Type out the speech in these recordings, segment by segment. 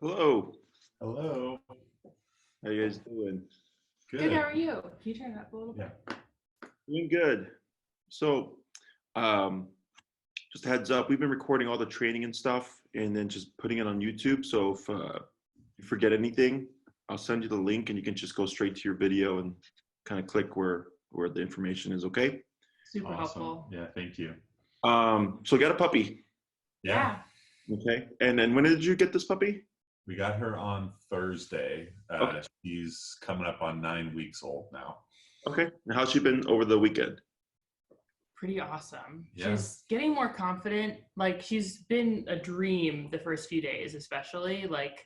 Hello. Hello. How you guys doing? Good, how are you? Can you turn it up a little bit? Doing good. So, um, just a heads up, we've been recording all the training and stuff and then just putting it on YouTube. So if you forget anything, I'll send you the link and you can just go straight to your video and kind of click where the information is, okay? Super Awesome. helpful. Yeah, thank you. So got a puppy. Yeah. Okay. And then when did you get this puppy? We got her on Thursday. Okay. She's coming up on 9 weeks old now. Okay. And how's she been over the weekend? Pretty awesome. Yeah. She's getting more confident. Like, she's been a dream the first few days, especially. Like,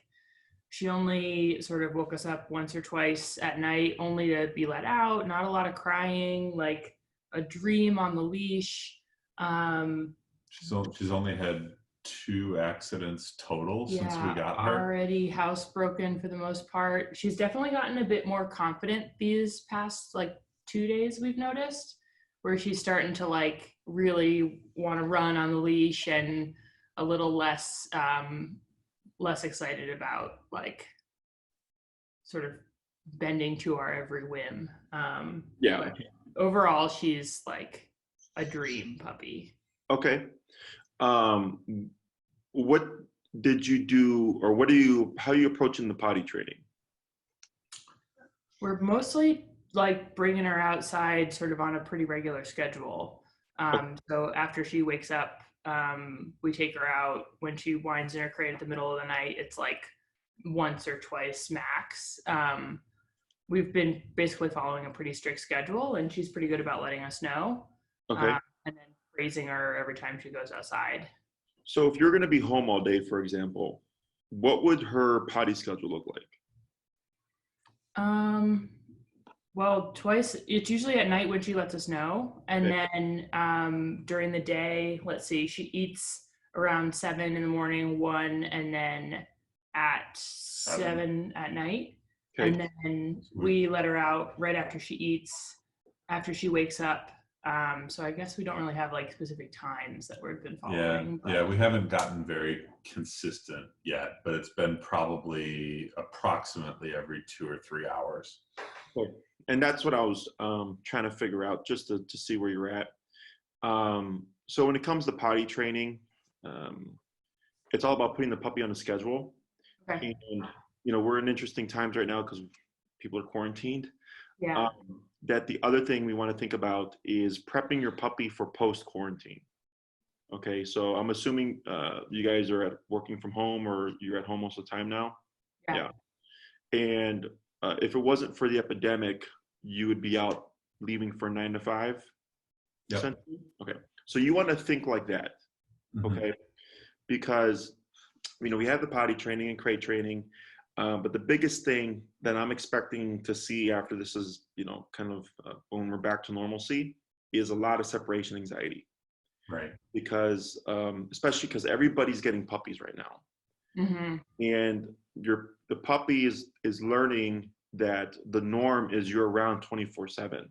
she only sort of woke us up once or twice at night, only to be let out. Not a lot of crying, like a dream on the leash. She's only had 2 accidents total since we got her. Already housebroken for the most part. She's definitely gotten a bit more confident these past 2 days, we've noticed, where she's starting to really want to run on the leash and a little less excited about sort of bending to our every whim. Yeah. Overall, she's a dream puppy. Okay. What did you do, or how are you approaching the potty training? We're mostly bringing her outside sort of on a pretty regular schedule. So after she wakes up, we take her out. When she whines in her crate at the middle of the night, it's once or twice max. We've been basically following a pretty strict schedule, and she's pretty good about letting us know. Okay. And then praising her every time she goes outside. So if you're going to be home all day, for example, what would her potty schedule look like? Well, twice. It's usually at night when she lets us know, and then during the day, let's see, she eats around 7 in the morning, 1, and then at 7 at night. Okay. And then we let her out right after she eats, after she wakes up. So I guess we don't really have specific times that we've been following. Yeah, we haven't gotten very consistent yet, but it's been probably approximately every 2 or 3 hours. Okay. And that's what I was trying to figure out, just to see where you're at. So when it comes to potty training, it's all about putting the puppy on a schedule. Okay. And we're in interesting times right now because people are quarantined. Yeah. That the other thing we want to think about is prepping your puppy for post-quarantine. Okay, so I'm assuming you guys are working from home, or you're at home most of the time now? Yeah. And if it wasn't for the epidemic, you would be out leaving for 9 to 5? Yep. Essentially? Okay, so you want to think like that, okay? Because, we have the potty training and crate training, but the biggest thing that I'm expecting to see after this is, kind of when we're back to normalcy, is a lot of separation anxiety. Right. Because, especially because everybody's getting puppies right now. Mm-hmm. And the puppy is learning that the norm is you're around 24/7.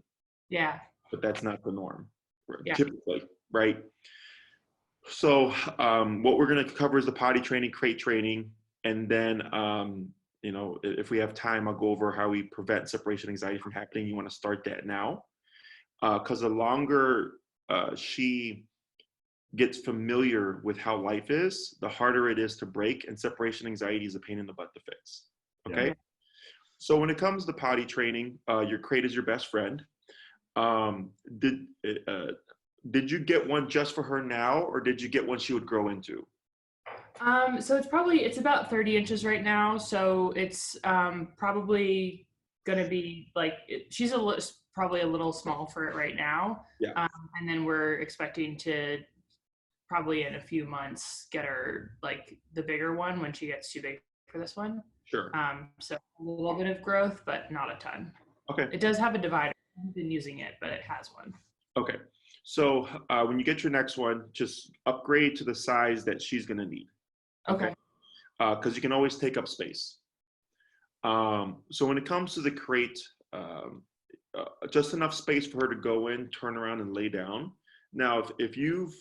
Yeah. But that's not the norm, Yeah. typically, right? So what we're going to cover is the potty training, crate training, and then if we have time, I'll go over how we prevent separation anxiety from happening. You want to start that now, because the longer she gets familiar with how life is, the harder it is to break, and separation anxiety is a pain in the butt to fix. Okay. Yeah. So when it comes to potty training, your crate is your best friend. Did you get one just for her now, or did you get one she would grow into? So it's about 30 inches right now. So it's probably going to be she's probably a little small for it right now. Yeah. And then we're expecting to probably in a few months get her the bigger one when she gets too big for this one. Sure. So a little bit of growth, but not a ton. Okay. It does have a divider. I haven't been using it, but it has one. Okay. So when you get your next one, just upgrade to the size that she's going to need. Okay. Because you can always take up space. So when it comes to the crate, just enough space for her to go in, turn around, and lay down. Now, if you've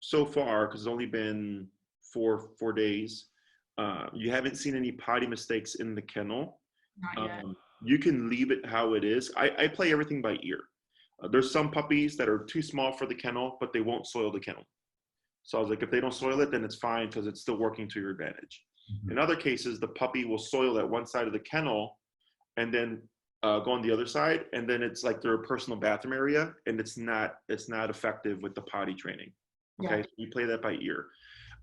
so far, because it's only been four days, you haven't seen any potty mistakes in the kennel, Not yet. you can leave it how it is. I play everything by ear. There's some puppies that are too small for the kennel, but they won't soil the kennel. So I was like, if they don't soil it, then it's fine because it's still working to your advantage. Mhm. In other cases, the puppy will soil at one side of the kennel and then go on the other side, and then it's like their personal bathroom area, and it's not effective with the potty training. Okay, Yeah. so we play that by ear.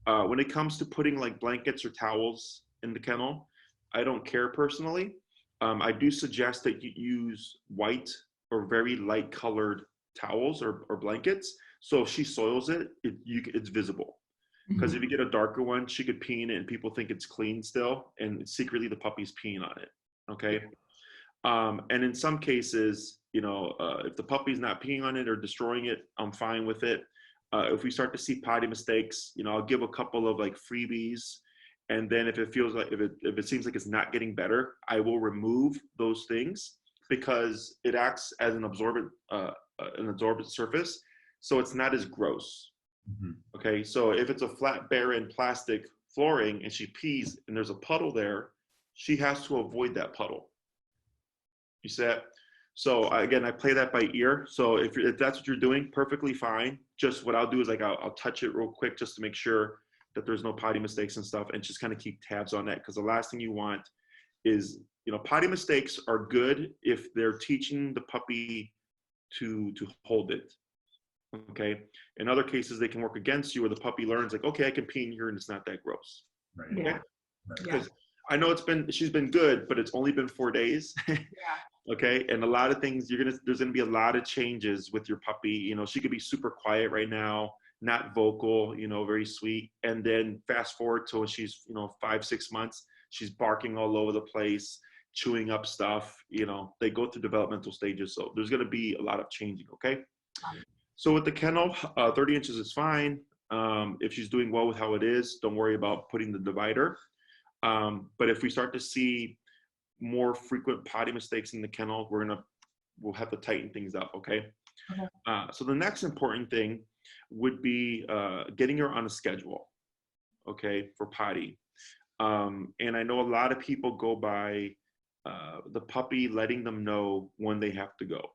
When it comes to putting like blankets or towels in the kennel, I don't care personally. I do suggest that you use white or very light colored towels or blankets. So if she soils it, it's visible. Because Mhm. if you get a darker one, she could pee in it and people think it's clean still, and secretly the puppy's peeing on it. Okay. And in some cases, if the puppy's not peeing on it or destroying it, I'm fine with it. If we start to see potty mistakes, I'll give a couple of like freebies, and then if it feels like if it seems like it's not getting better, I will remove those things because it acts as an absorbent surface, so it's not as gross. Mhm. Okay, so if it's a flat, barren plastic flooring and she pees and there's a puddle there, she has to avoid that puddle. You see that? So again, I play that by ear. So if that's what you're doing, perfectly fine. Just what I'll do is like I'll touch it real quick just to make sure that there's no potty mistakes and stuff, and just kind of keep tabs on that, because the last thing you want is, potty mistakes are good if they're teaching the puppy to hold it. Okay. In other cases, they can work against you, where the puppy learns like, okay, I can pee in here and it's not that gross. Right. Yeah. Right. Because I know she's been good, but it's only been 4 days. Yeah. Okay, and a lot of things there's gonna be a lot of changes with your puppy. She could be super quiet right now, not vocal, very sweet, and then fast forward to when she's 5-6 months, she's barking all over the place, chewing up stuff. They go through developmental stages, so there's gonna be a lot of changing. Okay, so with the kennel, 30 inches is fine. If she's doing well with how it is, don't worry about putting the divider. But if we start to see more frequent potty mistakes in the kennel, we'll have to tighten things up. Okay. Okay. So the next important thing would be getting her on a schedule. Okay, for potty. And I know a lot of people go by the puppy letting them know when they have to go.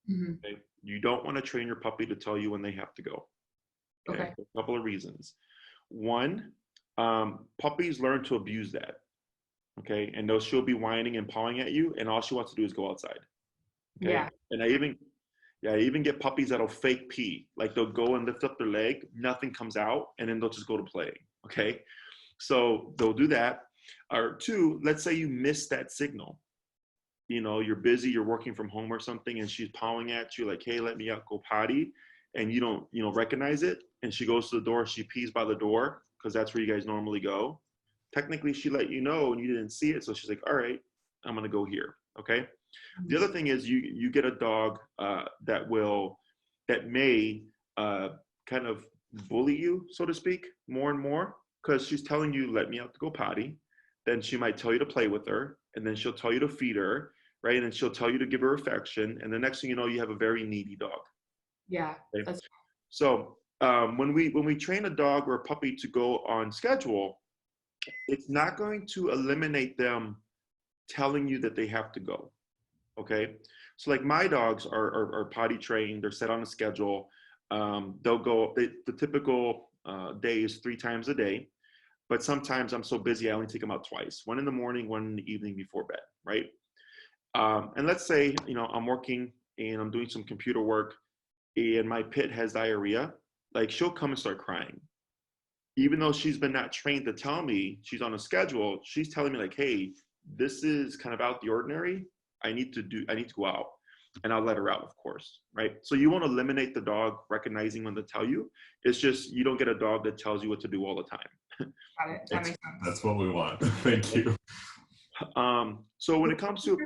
Mhm. Okay? You don't want to train your puppy to tell you when they have to go. Okay. For a couple of reasons. One, puppies learn to abuse that. Okay, and she'll be whining and pawing at you, and all she wants to do is go outside. Okay, Yeah. and I even get puppies that'll fake pee, like they'll go and lift up their leg, nothing comes out, and then they'll just go to play. Okay, so they'll do that. Or two, let's say you miss that signal. You're busy, you're working from home or something, and she's pawing at you like, "Hey, let me out, go potty," and you don't recognize it, and she goes to the door, she pees by the door because that's where you guys normally go. Technically, she let you know and you didn't see it, so she's like, all right, I'm gonna go here. Okay. The other thing is you get a dog that may kind of bully you, so to speak, more and more, because she's telling you, let me out to go potty. Then she might tell you to play with her, and then she'll tell you to feed her, right? And then she'll tell you to give her affection, and the next thing you know, you have a very needy dog. Yeah. Okay? So when we train a dog or a puppy to go on schedule, it's not going to eliminate them telling you that they have to go. Okay. So like my dogs are potty trained, they're set on a schedule. They'll go, the typical day is 3 times a day, but sometimes I'm so busy, I only take them out twice, one in the morning, one in the evening before bed. Right. And let's say, I'm working and I'm doing some computer work and my pit has diarrhea, like she'll come and start crying. Even though she's been not trained to tell me she's on a schedule, she's telling me like, hey, this is kind of out the ordinary. I need to go out, and I'll let her out, of course. Right. So you won't eliminate the dog recognizing when to tell you. It's just, you don't get a dog that tells you what to do all the time. Got it. That makes sense. That's what we want. Thank you. So when it comes to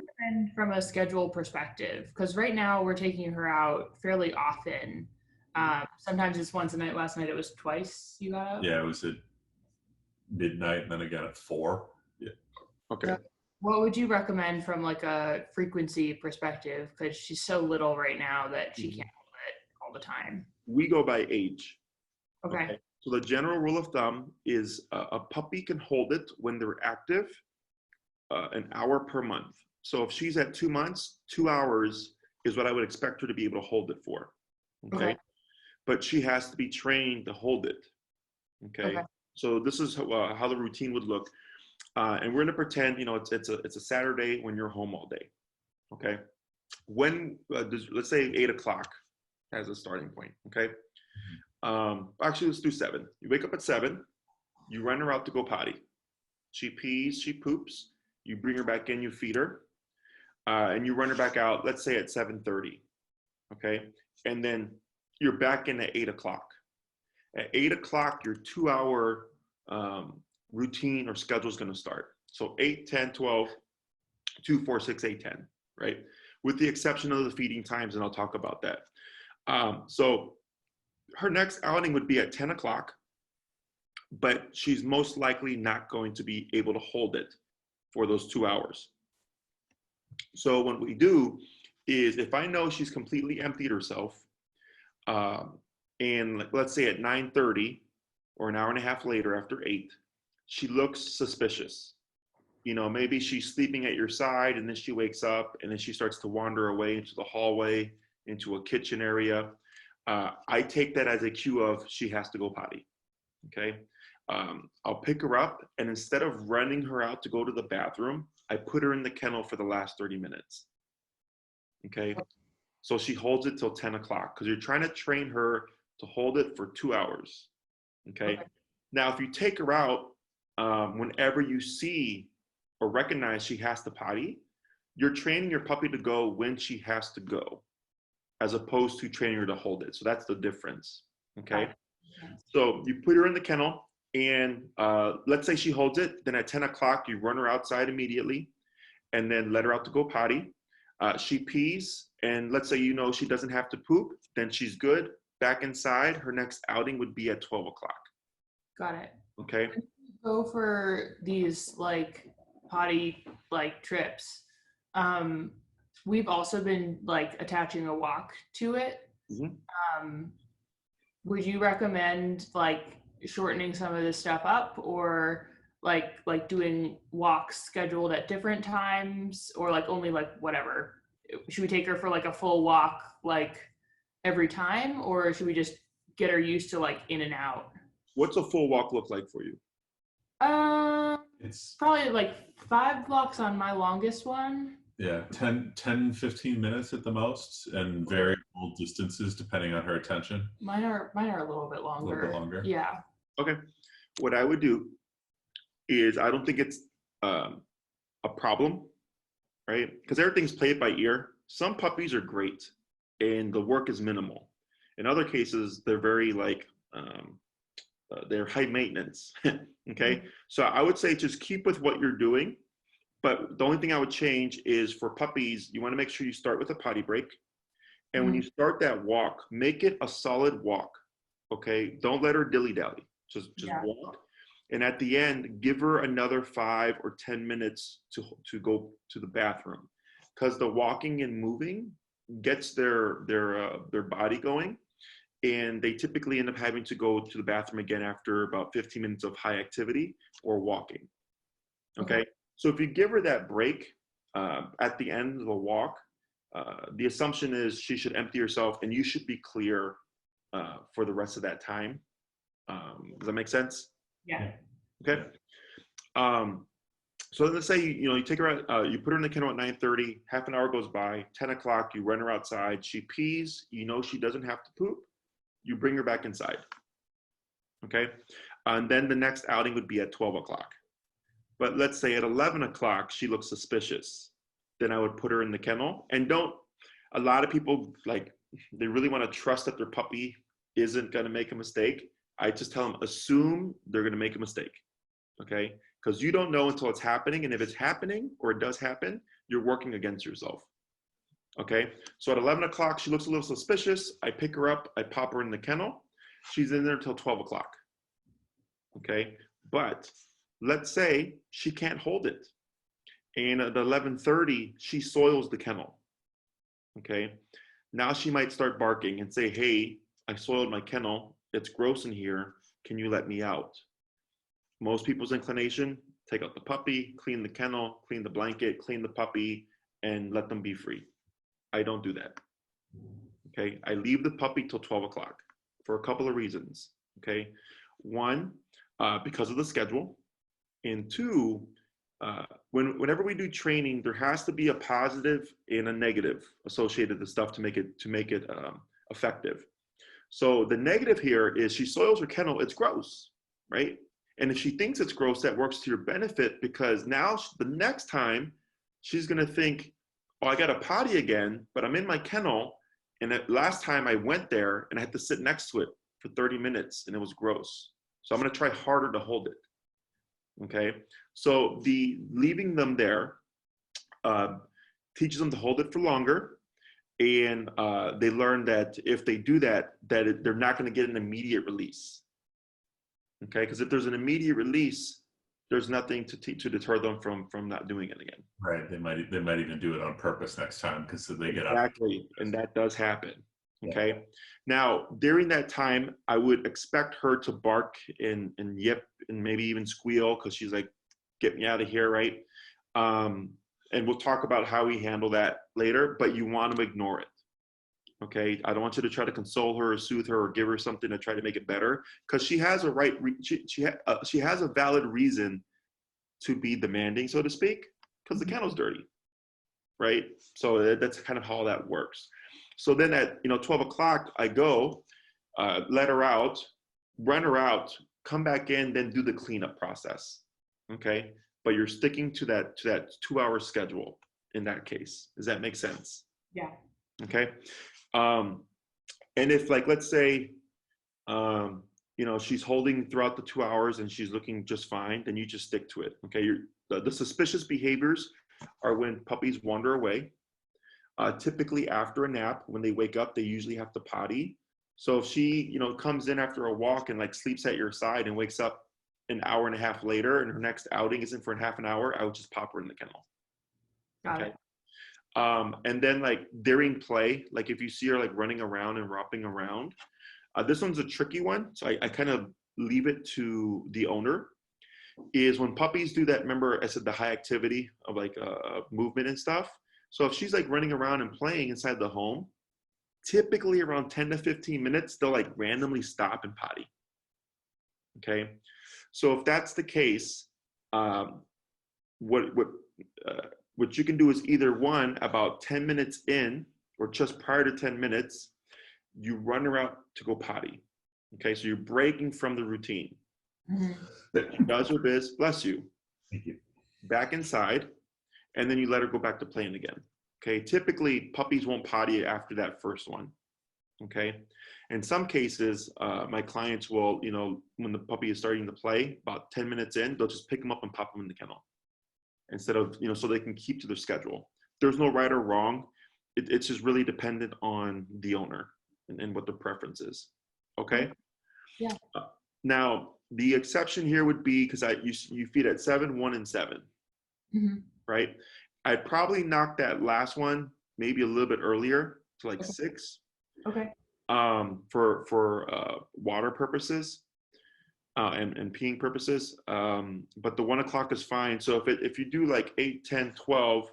from a schedule perspective, because right now we're taking her out fairly often. Sometimes it's once a night. Last night it was twice you got out. Yeah, it was at midnight and then again at 4. Yeah. Okay. What would you recommend from like a frequency perspective? Because she's so little right now that she can't hold it all the time. We go by age. Okay. So the general rule of thumb is a puppy can hold it when they're active an hour per month. So if she's at 2 months, 2 hours is what I would expect her to be able to hold it for. Okay. But she has to be trained to hold it. Okay. So this is how the routine would look. And we're going to pretend, you know, it's a Saturday when you're home all day. Okay. When, let's say 8 o'clock as a starting point. Okay. Actually, let's do 7. You wake up at 7, you run her out to go potty. She pees, she poops, you bring her back in, you feed her, and you run her back out, let's say at 7:30. Okay. And then you're back in at 8 o'clock. At 8 o'clock, your 2-hour routine or schedule is going to start. So 8, 10, 12, 2, 4, 6, 8, 10, right? With the exception of the feeding times, and I'll talk about that. So her next outing would be at 10 o'clock, but she's most likely not going to be able to hold it for those 2 hours. So what we do is, if I know she's completely emptied herself, and let's say at 9:30 or an hour and a half later after 8, she looks suspicious. You know, maybe she's sleeping at your side and then she wakes up and then she starts to wander away into the hallway, into a kitchen area. I take that as a cue of she has to go potty. Okay. I'll pick her up, and instead of running her out to go to the bathroom, I put her in the kennel for the last 30 minutes. Okay. So she holds it till 10 o'clock because you're trying to train her to hold it for 2 hours. Okay. Now, if you take her out, whenever you see or recognize she has to potty, you're training your puppy to go when she has to go, as opposed to training her to hold it. So that's the difference. Okay. So you put her in the kennel, and let's say she holds it. Then at 10 o'clock, you run her outside immediately and then let her out to go potty. She pees, and let's say you know she doesn't have to poop, then she's good. Back inside, her next outing would be at 12 o'clock. Got it. Okay. When you go for these like potty like trips, we've also been like attaching a walk to it. Would you recommend like shortening some of this stuff up, or like doing walks scheduled at different times, or like only like whatever? Should we take her for like a full walk like every time, or should we just get her used to like in and out? What's a full walk look like for you? It's probably like 5 blocks on my longest one. Yeah, 10, 15 minutes at the most, and variable distances depending on her attention. Mine are a little bit longer. A little bit longer. Yeah. Okay. What I would do is, I don't think it's a problem, right? Because everything's played by ear. Some puppies are great and the work is minimal. In other cases, they're very like, they're high maintenance. Okay. So I would say just keep with what you're doing. But the only thing I would change is, for puppies, you want to make sure you start with a potty break. And when you start that walk, make it a solid walk. Okay. Don't let her dilly-dally. Just walk. And at the end, give her another 5 or 10 minutes to go to the bathroom, because the walking and moving gets their body going. And they typically end up having to go to the bathroom again after about 15 minutes of high activity or walking. Okay. So if you give her that break at the end of the walk, the assumption is she should empty herself and you should be clear for the rest of that time. Does that make sense? Yeah. Okay. So let's say, you take her out, you put her in the kennel at 9:30, half an hour goes by, 10 o'clock, you run her outside, she pees, she doesn't have to poop, you bring her back inside. Okay. And then the next outing would be at 12 o'clock. But let's say at 11 o'clock, she looks suspicious. Then I would put her in the kennel. And a lot of people, they really want to trust that their puppy isn't going to make a mistake. I just tell them, assume they're going to make a mistake. Okay. Because you don't know until it's happening. And if it's happening, or it does happen, you're working against yourself. Okay. So at 11 o'clock, she looks a little suspicious. I pick her up. I pop her in the kennel. She's in there until 12 o'clock. Okay. But let's say she can't hold it, and at 11:30 she soils the kennel. Okay, now she might start barking and say, hey, I soiled my kennel, it's gross in here. Can you let me out? Most people's inclination, take out the puppy, clean the kennel, clean the blanket, clean the puppy, and let them be free. I don't do that. Okay, I leave the puppy till 12 o'clock for a couple of reasons. Okay, one, because of the schedule, and two, whenever we do training, there has to be a positive and a negative associated with the stuff to make it effective. So the negative here is she soils her kennel, it's gross, right? And if she thinks it's gross, that works to your benefit, because now the next time she's gonna think, oh, I got a potty again, but I'm in my kennel, and last time I went there and I had to sit next to it for 30 minutes and it was gross. So I'm gonna try harder to hold it, okay? So the leaving them there teaches them to hold it for longer, and they learn that if they do that, they're not gonna get an immediate release, okay? Because if there's an immediate release, there's nothing to deter them from not doing it again. Right. They might even do it on purpose next time because they get up. Exactly, and that does happen. Okay. Yeah. Now, during that time, I would expect her to bark and yip and maybe even squeal because she's like, "Get me out of here!" Right? And we'll talk about how we handle that later. But you want to ignore it. Okay. I don't want you to try to console her or soothe her or give her something to try to make it better, because she has a right. She has a valid reason to be demanding, so to speak, because the kennel's dirty, right? So that's kind of how that works. So then at 12 o'clock, I go, let her out, run her out, come back in, then do the cleanup process. Okay, but you're sticking to that 2-hour schedule in that case. Does that make sense? Yeah. Okay. And if, like, let's say, she's holding throughout the 2 hours and she's looking just fine, then you just stick to it. Okay. The suspicious behaviors are when puppies wander away. Typically after a nap, when they wake up, they usually have to potty. So if she, comes in after a walk and like sleeps at your side and wakes up an hour and a half later and her next outing isn't for half an hour, I would just pop her in the kennel. Got it. And then like during play, like if you see her like running around and romping around, this one's a tricky one. So I kind of leave it to the owner. Is when puppies do that, remember I said the high activity of like movement and stuff. So if she's like running around and playing inside the home, typically around 10 to 15 minutes, they'll like randomly stop and potty. Okay. So if that's the case, what you can do is either one, about 10 minutes in or just prior to 10 minutes, you run her out to go potty. Okay. So you're breaking from the routine. Mm-hmm. She does her biz, bless you. Thank you. Back inside, and then you let her go back to playing again. Okay, typically puppies won't potty after that first one. Okay, in some cases, my clients will, when the puppy is starting to play, about 10 minutes in, they'll just pick them up and pop them in the kennel instead of, so they can keep to their schedule. There's no right or wrong. It's just really dependent on the owner and what their preference is. Okay. Yeah. Now, the exception here would be because you feed at 7, 1, and 7, mm-hmm. Right? I'd probably knock that last one maybe a little bit earlier to like 6. Okay. For water purposes and peeing purposes. But the 1 o'clock is fine. So if you do like 8, 10, 12,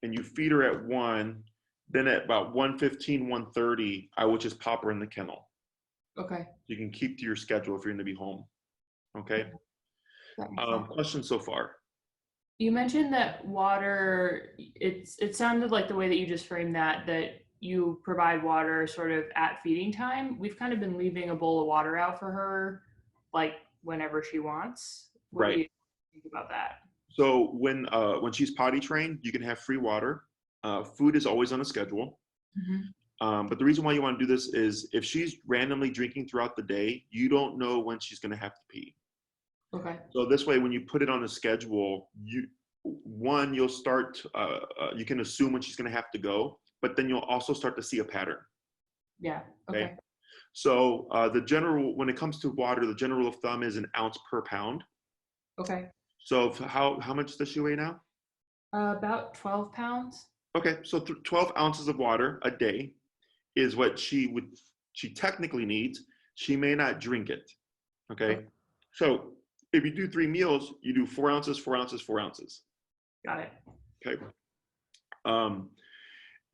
and you feed her at 1, then at about 1:15, 1:30, I would just pop her in the kennel. Okay. You can keep to your schedule if you're going to be home. Okay. Questions so far? You mentioned that water, it sounded like the way that you just framed that you provide water sort of at feeding time. We've kind of been leaving a bowl of water out for her, like whenever she wants. What do you think about that? So when she's potty trained, you can have free water. Food is always on a schedule. Mm-hmm. But the reason why you want to do this is if she's randomly drinking throughout the day, you don't know when she's going to have to pee. Okay. So this way, when you put it on a schedule, you'll start, you can assume when she's going to have to go, but then you'll also start to see a pattern. Yeah. Okay. So when it comes to water, the general rule of thumb is 1 ounce per pound. Okay. So how much does she weigh now? About 12 pounds. Okay. So 12 ounces of water a day is what she technically needs. she may not drink it. Okay. So if you do 3 meals, you do 4 ounces, 4 ounces, 4 ounces. Got it. Okay.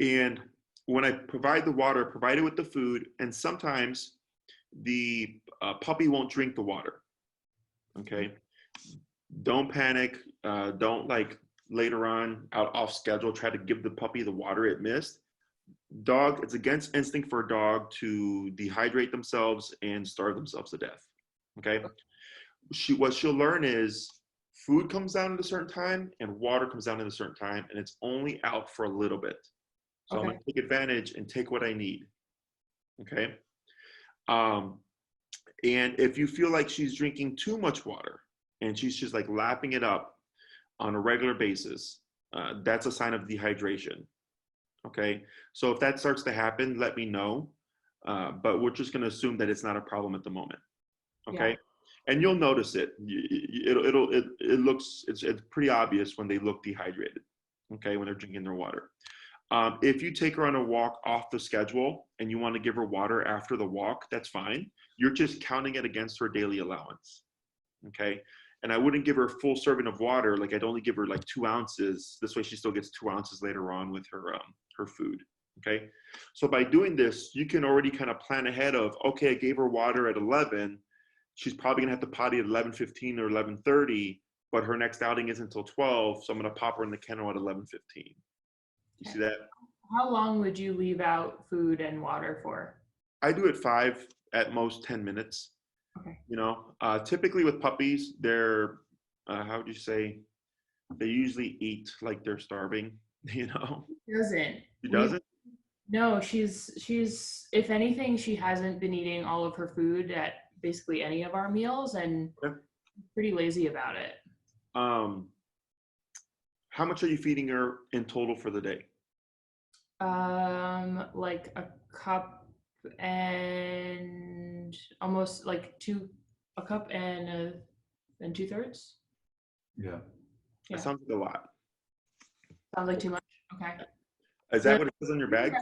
And when I provide the water, provide it with the food, and sometimes the puppy won't drink the water. Okay. Don't panic. Don't like later on out off schedule try to give the puppy the water it missed. It's against instinct for a dog to dehydrate themselves and starve themselves to death. Okay. What she'll learn is food comes down at a certain time and water comes down at a certain time, and it's only out for a little bit. So I'm going to take advantage and take what I need. Okay. And if you feel like she's drinking too much water and she's just like lapping it up on a regular basis, that's a sign of dehydration. Okay. So if that starts to happen, let me know. But we're just going to assume that it's not a problem at the moment. Okay. Yeah. And you'll notice it. It's pretty obvious when they look dehydrated. Okay. When they're drinking their water. If you take her on a walk off the schedule and you want to give her water after the walk, that's fine. You're just counting it against her daily allowance. Okay. And I wouldn't give her a full serving of water. Like I'd only give her like 2 ounces. This way she still gets 2 ounces later on with her food. Okay. So by doing this, you can already kind of plan ahead of, okay, I gave her water at 11. She's probably gonna have to potty at 11:15 or 11:30, but her next outing isn't until 12. So I'm gonna pop her in the kennel at 11:15. You see that? How long would you leave out food and water for? I do it 5, at most 10 minutes. Okay. You know, typically with puppies, they're, how would you say, they usually eat like they're starving, you know? She doesn't. She doesn't? No, she's, if anything, she hasn't been eating all of her food at basically any of our meals and pretty lazy about it. How much are you feeding her in total for the day? Like a cup and almost like a cup and 2/3. Yeah. That sounds like a lot. Sounds like too much. Okay. Is that what it says on your bag?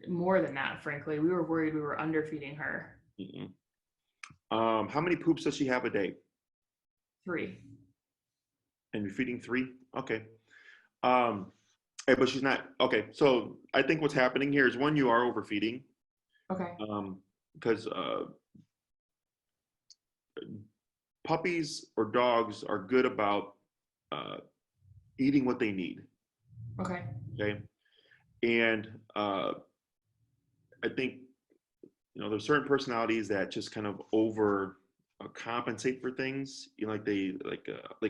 More than that, frankly. We were worried we were underfeeding her. How many poops does she have a day? 3. And you're feeding 3? Okay. But she's not, okay. So I think what's happening here is, one, you are overfeeding. Okay. Because puppies or dogs are good about eating what they need. Okay. Okay. And I think, you know, there's certain personalities that just kind of over compensate for things. You know, like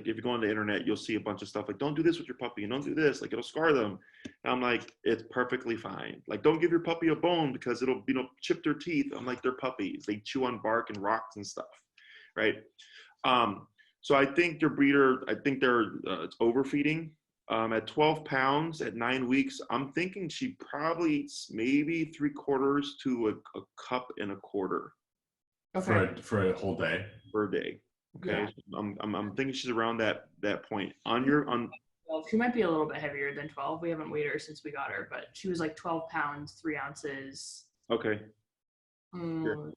if you go on the internet, you'll see a bunch of stuff like, don't do this with your puppy and don't do this, like it'll scar them. And I'm like, it's perfectly fine. Like, don't give your puppy a bone because it'll, you know, chip their teeth. I'm like, they're puppies. They chew on bark and rocks and stuff. Right. So I think your breeder, I think they're it's overfeeding. At 12 pounds at 9 weeks, I'm thinking she probably eats maybe 3/4 to a cup and a quarter. Okay. For a whole day. Per day. Okay. Yeah. I'm thinking she's around that point. On 12. She might be a little bit heavier than 12. We haven't weighed her since we got her, but she was like 12 pounds, 3 ounces. Okay. Sure.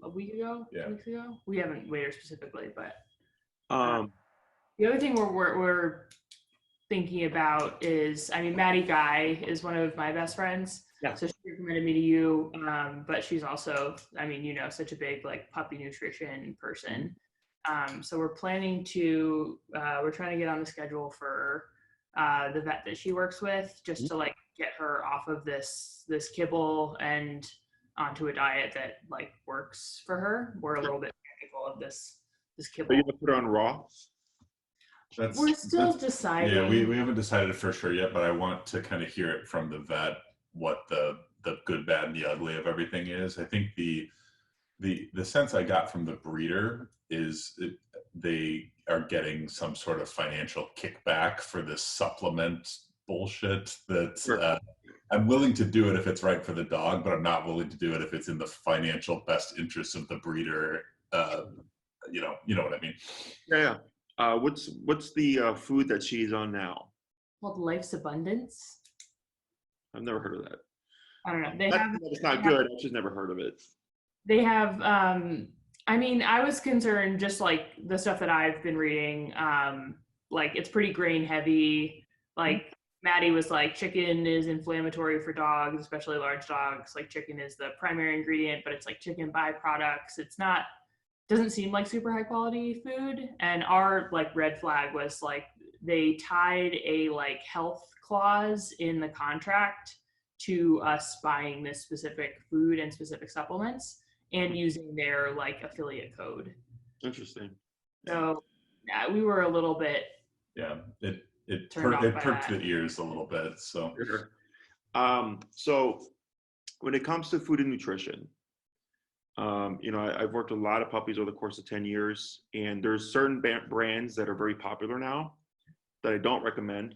A week ago? Yeah. 2 weeks ago? We haven't weighed her specifically, but the other thing we're thinking about is, I mean, Maddie Guy is one of my best friends. Yeah. So she recommended me to you, but she's also, I mean, you know, such a big like puppy nutrition person. So we're planning to, we're trying to get on the schedule for the vet that she works with, just to like get her off of this kibble and onto a diet that like works for her. We're a little bit skeptical of this kibble. Are you gonna put her on raw? We're still deciding. Yeah, we haven't decided for sure yet, but I want to kind of hear it from the vet what the good, bad, and the ugly of everything is. I think the sense I got from the breeder is they are getting some sort of financial kickback for this supplement bullshit that Sure. I'm willing to do it if it's right for the dog, but I'm not willing to do it if it's in the financial best interest of the breeder. You know what I mean? Yeah. What's the food that she's on now? Called Life's Abundance. I've never heard of that. I don't know. It's not good. I've just never heard of it. They have, I mean, I was concerned just like the stuff that I've been reading, like it's pretty grain heavy. Like Maddie was like, chicken is inflammatory for dogs, especially large dogs. Like chicken is the primary ingredient, but it's like chicken byproducts. It's not, doesn't seem like super high quality food. And our like red flag was like they tied a like health clause in the contract to us buying this specific food and specific supplements and using their like affiliate code. Interesting. So yeah, we were a little bit it turned off by perked that. the ears a little bit. So Sure. So when it comes to food and nutrition, you know, I've worked with a lot of puppies over the course of 10 years, and there's certain brands that are very popular now that I don't recommend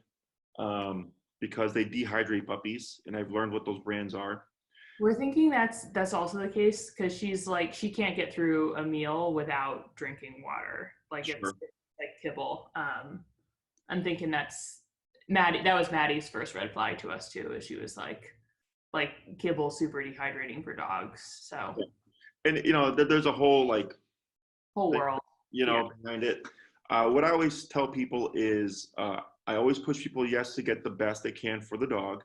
because they dehydrate puppies, and I've learned what those brands are. We're thinking that's also the case because she's like she can't get through a meal without drinking water. Like Sure. it's like kibble. I'm thinking that's Maddie. That was Maddie's first red flag to us too. Is she was like kibble super dehydrating for dogs. So And you know, there's a whole like whole world. you know behind it. What I always tell people is I always push people, yes, to get the best they can for the dog,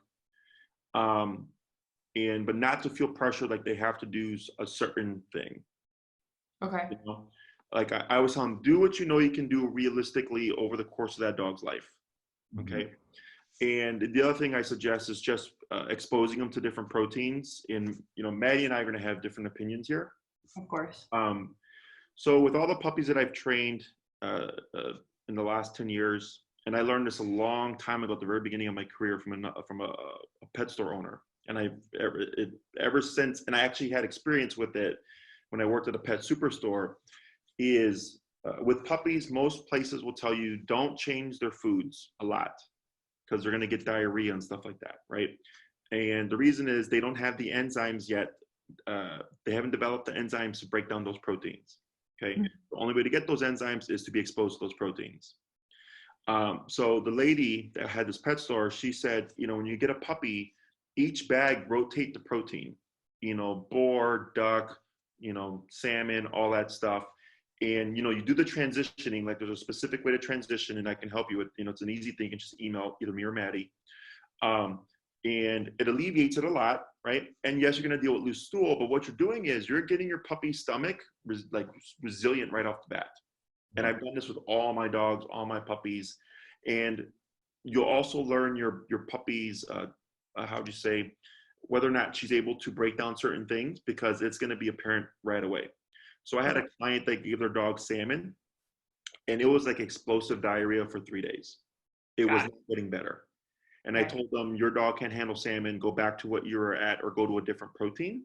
but not to feel pressure like they have to do a certain thing. Okay. You know, like I always tell them, do what you know you can do realistically over the course of that dog's life. Okay. And the other thing I suggest is just exposing them to different proteins. And you know, Maddie and I are going to have different opinions here. Of course. So with all the puppies that I've trained in the last 10 years, and I learned this a long time ago at the very beginning of my career from a pet store owner, and I've ever since, and I actually had experience with it when I worked at a pet superstore, is with puppies, most places will tell you don't change their foods a lot because they're going to get diarrhea and stuff like that, right? And the reason is they don't have the enzymes yet. They haven't developed the enzymes to break down those proteins. Okay, the only way to get those enzymes is to be exposed to those proteins. So the lady that had this pet store, she said, you know, when you get a puppy, each bag rotate the protein, you know, boar, duck, you know, salmon, all that stuff. And, you know, you do the transitioning, like there's a specific way to transition, and I can help you with, you know, it's an easy thing. You can just email either me or Maddie. And it alleviates it a lot, right? And yes, you're going to deal with loose stool, but what you're doing is you're getting your puppy's stomach resilient right off the bat. And I've done this with all my dogs, all my puppies. And you'll also learn your puppy's, how do you say, whether or not she's able to break down certain things, because it's going to be apparent right away. So I had a client that gave their dog salmon, and it was like explosive diarrhea for 3 days. It was not getting better. And I told them, your dog can't handle salmon, go back to what you were at or go to a different protein,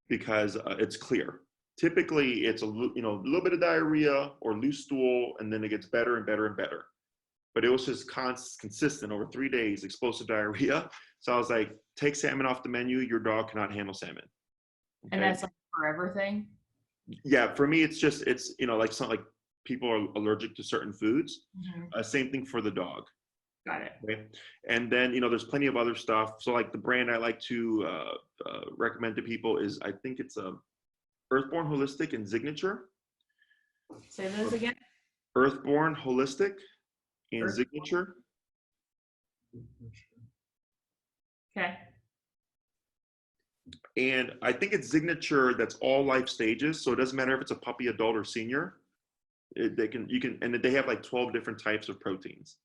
because it's clear. Typically, it's a little bit of diarrhea or loose stool, and then it gets better and better and better. But it was just consistent over 3 days, explosive diarrhea. So I was like, take salmon off the menu. Your dog cannot handle salmon. Okay? And that's like a forever thing? Yeah, for me, it's you know, like something like people are allergic to certain foods. Same thing for the dog. Got it. Okay. And then, you know, there's plenty of other stuff. So like the brand I like to recommend to people is, I think it's Earthborn Holistic and Signature. Say those again. Earthborn Holistic and Signature. Okay. And I think it's Signature that's all life stages. So it doesn't matter if it's a puppy, adult, or senior. And they have like 12 different types of proteins.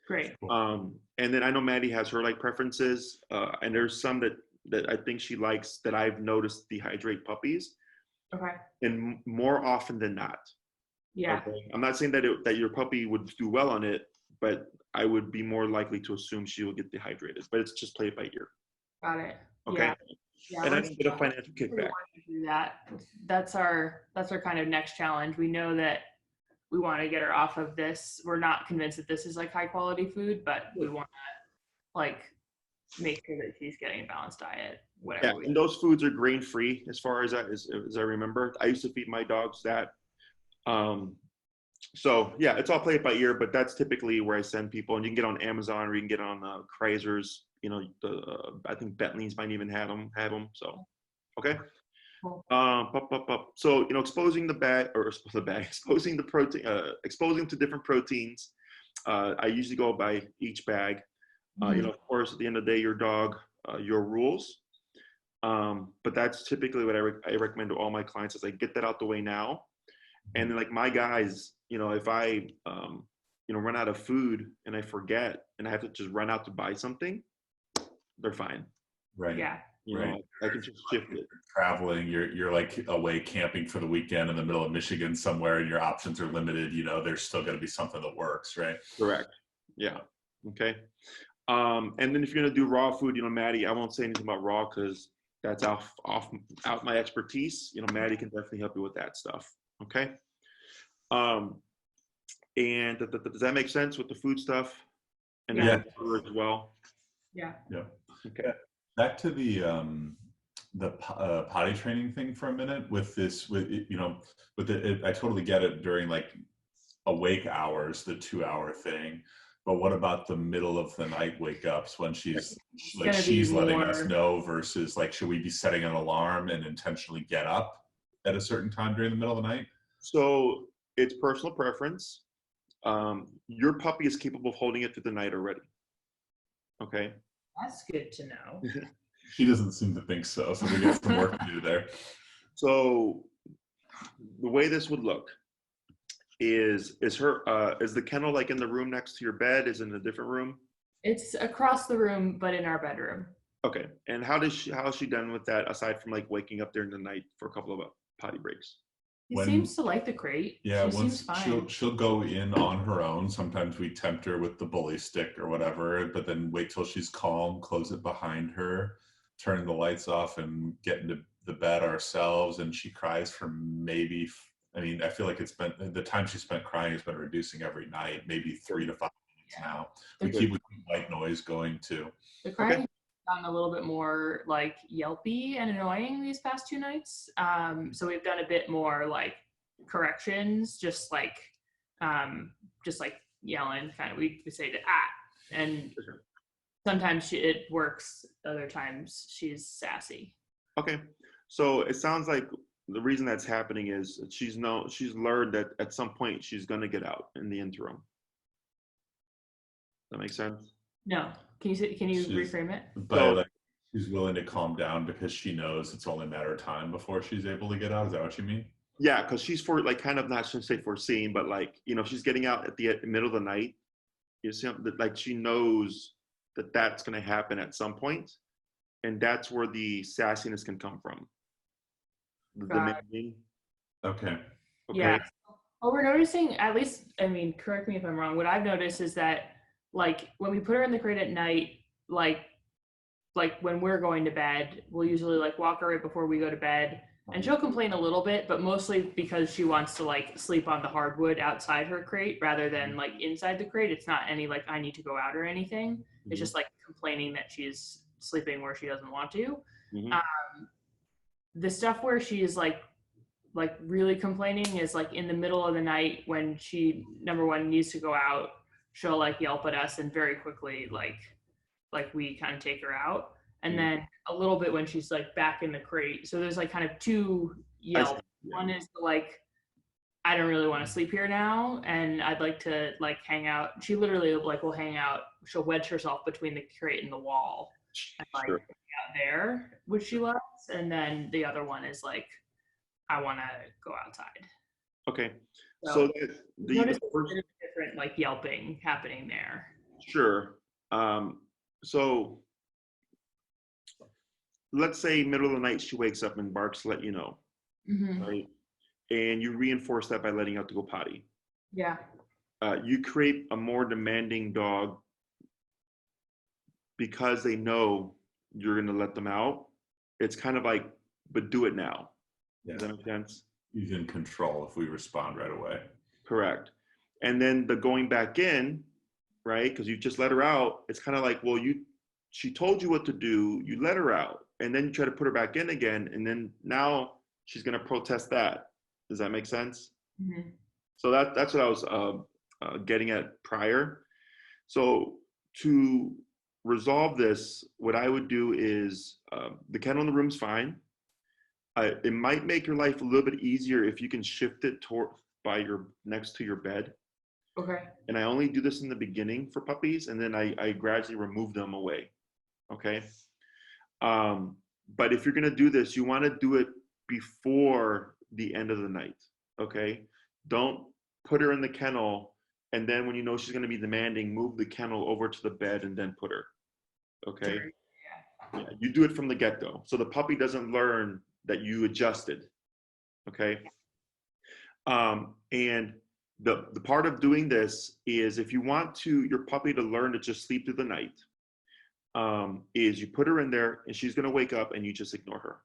Great. And then I know Maddie has her like preferences, and there's some that I think she likes that I've noticed dehydrate puppies. Okay. And more often than not. Yeah. Okay? I'm not saying that your puppy would do well on it, but I would be more likely to assume she will get dehydrated. But it's just play it by ear. Got it. Okay. Yeah. And I don't get a financial kickback. Do that. That's our kind of next challenge. We know that we want to get her off of this. We're not convinced that this is like high quality food, but we want to like make sure that she's getting a balanced diet. Whatever. Yeah, and those foods are grain free as far as I remember. I used to feed my dogs that. So yeah, it's all play it by ear, but that's typically where I send people, and you can get on Amazon or you can get on Kreiser's. You know, I think Bentley's might even have them. So Okay. Cool. So, exposing the bag or the bag, exposing the protein, exposing to different proteins. I usually go by each bag. Of course, at the end of the day, your dog, your rules. But that's typically what I recommend to all my clients is I get that out the way now. And then, like my guys, if I, run out of food and I forget and I have to just run out to buy something, they're fine. Right. Yeah. I can just shift it. Traveling, you're like away camping for the weekend in the middle of Michigan somewhere, and your options are limited. There's still going to be something that works, right? Correct. Yeah. Okay. And then if you're gonna do raw food, Maddie, I won't say anything about raw because that's out my expertise. Maddie can definitely help you with that stuff. Okay. And does that make sense with the food stuff? And then as well. Yeah. Yeah. Okay. Back to the potty training thing for a minute with this, I totally get it during like awake hours, the 2-hour thing. But what about the middle of the night wake ups when she's letting us know versus like, should we be setting an alarm and intentionally get up at a certain time during the middle of the night? So it's personal preference. Your puppy is capable of holding it through the night already. Okay. That's good to know. He doesn't seem to think so. So we got some work to do there. So the way this would look is the kennel like in the room next to your bed? Is it in a different room? It's across the room, but in our bedroom. Okay. And how is she done with that aside from like waking up during the night for a couple of potty breaks? He seems to like the crate. Yeah, she seems fine. She'll go in on her own. Sometimes we tempt her with the bully stick or whatever, but then wait till she's calm, close it behind her, turn the lights off, and get into the bed ourselves. And she cries for maybe. I feel like the time she spent crying has been reducing every night, maybe 3 to 5 minutes now. We keep white noise going too. The crying has gotten a little bit more like yelpy and annoying these past 2 nights. So we've done a bit more like corrections, just like yelling, kind of. We say to and sometimes it works. Other times she's sassy. Okay, so it sounds like the reason that's happening is she's learned that at some point she's going to get out in the interim. That makes sense? No. Can you reframe it? But she's willing to calm down because she knows it's only a matter of time before she's able to get out. Is that what you mean? Yeah, because she's kind of not shouldn't say foreseeing, but she's getting out at the middle of the night. She knows that's going to happen at some point, and that's where the sassiness can come from. Okay. Yeah. Well, we're noticing, at least, correct me if I'm wrong, what I've noticed is that, like, when we put her in the crate at night, like when we're going to bed, we'll usually, like, walk her right before we go to bed, and she'll complain a little bit, but mostly because she wants to, like, sleep on the hardwood outside her crate rather than, like, inside the crate. It's not any, like, I need to go out or anything. Mm-hmm. It's just, like, complaining that she's sleeping where she doesn't want to. Mm-hmm. The stuff where she's like really complaining is like in the middle of the night when she, number one, needs to go out. She'll like yelp at us and very quickly like we kind of take her out. And then a little bit when she's like back in the crate. So there's like kind of 2 yelps. One is like, I don't really want to sleep here now, and I'd like to like hang out. She literally like will hang out. She'll wedge herself between the crate and the wall and like hang out there, which she loves. And then the other one is like, I want to go outside. Okay. So notice there's different like yelping happening there. Sure. So let's say middle of the night she wakes up and barks to let you know, right? And you reinforce that by letting out to go potty. Yeah. You create a more demanding dog because they know you're going to let them out. It's kind of like, but do it now. Yeah. Does that make sense? He's in control if we respond right away. Correct. And then the going back in, right? Because you just let her out. It's kind of like, well, she told you what to do. You let her out, and then you try to put her back in again, and then now she's going to protest that. Does that make sense? Mm-hmm. So that's what I was getting at prior. So to resolve this, what I would do is the kennel in the room's fine. It might make your life a little bit easier if you can shift it next to your bed. Okay. And I only do this in the beginning for puppies, and then I gradually remove them away. Okay. But if you're going to do this, you want to do it before the end of the night. Okay. Don't put her in the kennel, and then when you know she's going to be demanding, move the kennel over to the bed and then put her. Okay. Sure. Yeah, you do it from the get-go, so the puppy doesn't learn that you adjusted. Okay. And the part of doing this is, if you want your puppy to learn to just sleep through the night, is you put her in there and she's going to wake up and you just ignore her.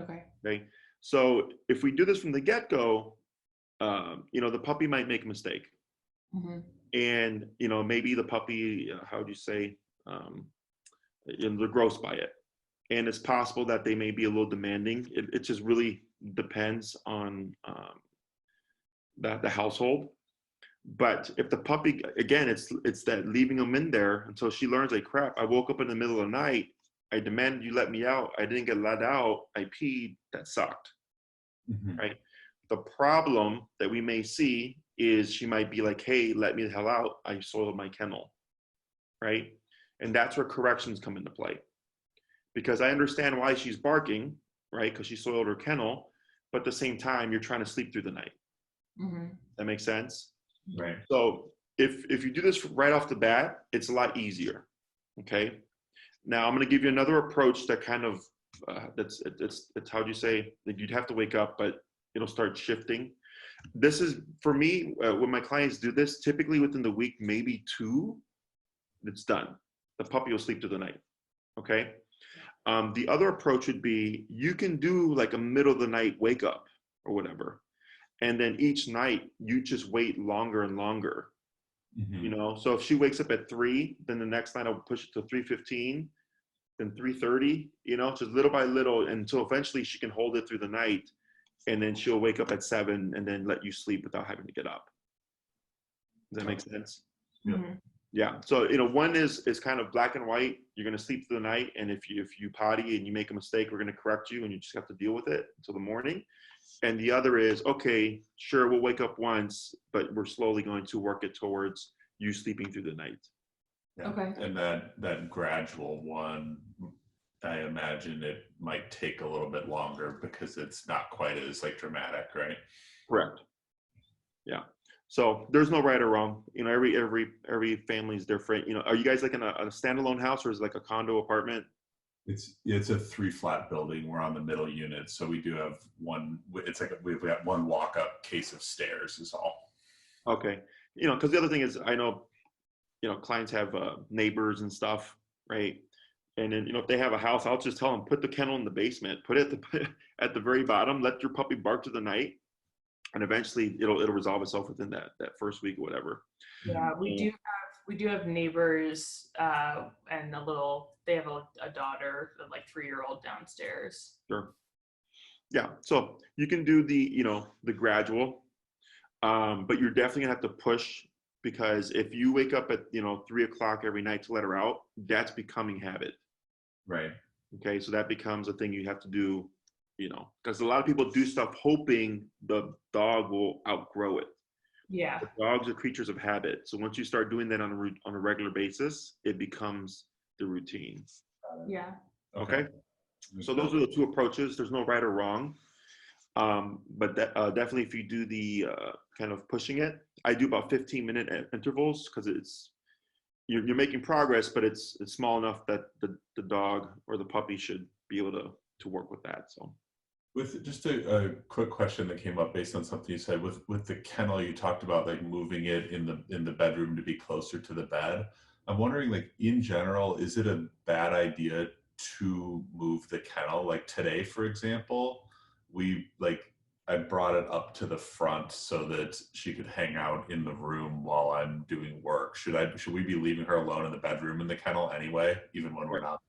Okay. Okay. So if we do this from the get-go, the puppy might make a mistake. Mm-hmm. And, maybe the puppy, how would you say, they're gross by it. And it's possible that they may be a little demanding. It just really depends on the household. But if the puppy, again, it's that leaving them in there until she learns, like, crap, I woke up in the middle of the night, I demanded you let me out, I didn't get let out, I peed, that sucked. Mm-hmm. Right? The problem that we may see is she might be like, hey, let me the hell out, I soiled my kennel. Right? And that's where corrections come into play. Because I understand why she's barking, right? Because she soiled her kennel, but at the same time, you're trying to sleep through the night. Mm-hmm. That makes sense? Right. So if you do this right off the bat, it's a lot easier. Okay. Now I'm going to give you another approach that kind of it's how do you say that you'd have to wake up, but it'll start shifting. This is for me when my clients do this. Typically within the week, maybe 2, it's done. The puppy will sleep through the night. Okay. The other approach would be, you can do like a middle of the night wake up or whatever. And then each night you just wait longer and longer, Mm-hmm. So if she wakes up at 3, then the next night I'll push it to 3:15, then 3:30, just little by little until eventually she can hold it through the night. And then she'll wake up at 7 and then let you sleep without having to get up. Does that make sense? Yeah. Mm-hmm. Yeah. So, one is kind of black and white. You're going to sleep through the night. And if you potty and you make a mistake, we're going to correct you and you just have to deal with it until the morning. And the other is, okay, sure, we'll wake up once, but we're slowly going to work it towards you sleeping through the night. Yeah. Okay. And that gradual one, I imagine it might take a little bit longer because it's not quite as like dramatic, right? Correct. Yeah. So there's no right or wrong. Every family is different. Are you guys like in a standalone house, or is it like a condo apartment? It's a 3-flat building. We're on the middle unit, so we do have one. It's like we've got one walk-up case of stairs is all. Okay. Because the other thing is, I know, clients have neighbors and stuff, right? And then, if they have a house, I'll just tell them, put the kennel in the basement, put it at the very bottom, let your puppy bark through the night, and eventually it'll resolve itself within that first week or whatever. Yeah, we do have neighbors, and they have a daughter, like 3-year-old downstairs. Sure. Yeah. So you can do the gradual, but you're definitely gonna have to push, because if you wake up at 3 o'clock every night to let her out, that's becoming habit. Right. Okay. So that becomes a thing you have to do, because a lot of people do stuff hoping the dog will outgrow it. Yeah. But dogs are creatures of habit. So once you start doing that on a regular basis, it becomes the routine. Yeah. Okay. So those are the 2 approaches. There's no right or wrong. But definitely, if you do the kind of pushing it, I do about 15-minute intervals, because you're making progress, but it's small enough that the dog or the puppy should be able to work with that. So, with just a quick question that came up based on something you said with the kennel, you talked about like moving it in the bedroom to be closer to the bed. I'm wondering, like, in general, is it a bad idea to move the kennel? Like today, for example, I brought it up to the front so that she could hang out in the room while I'm doing work. Should we be leaving her alone in the bedroom in the kennel anyway, even when we're not?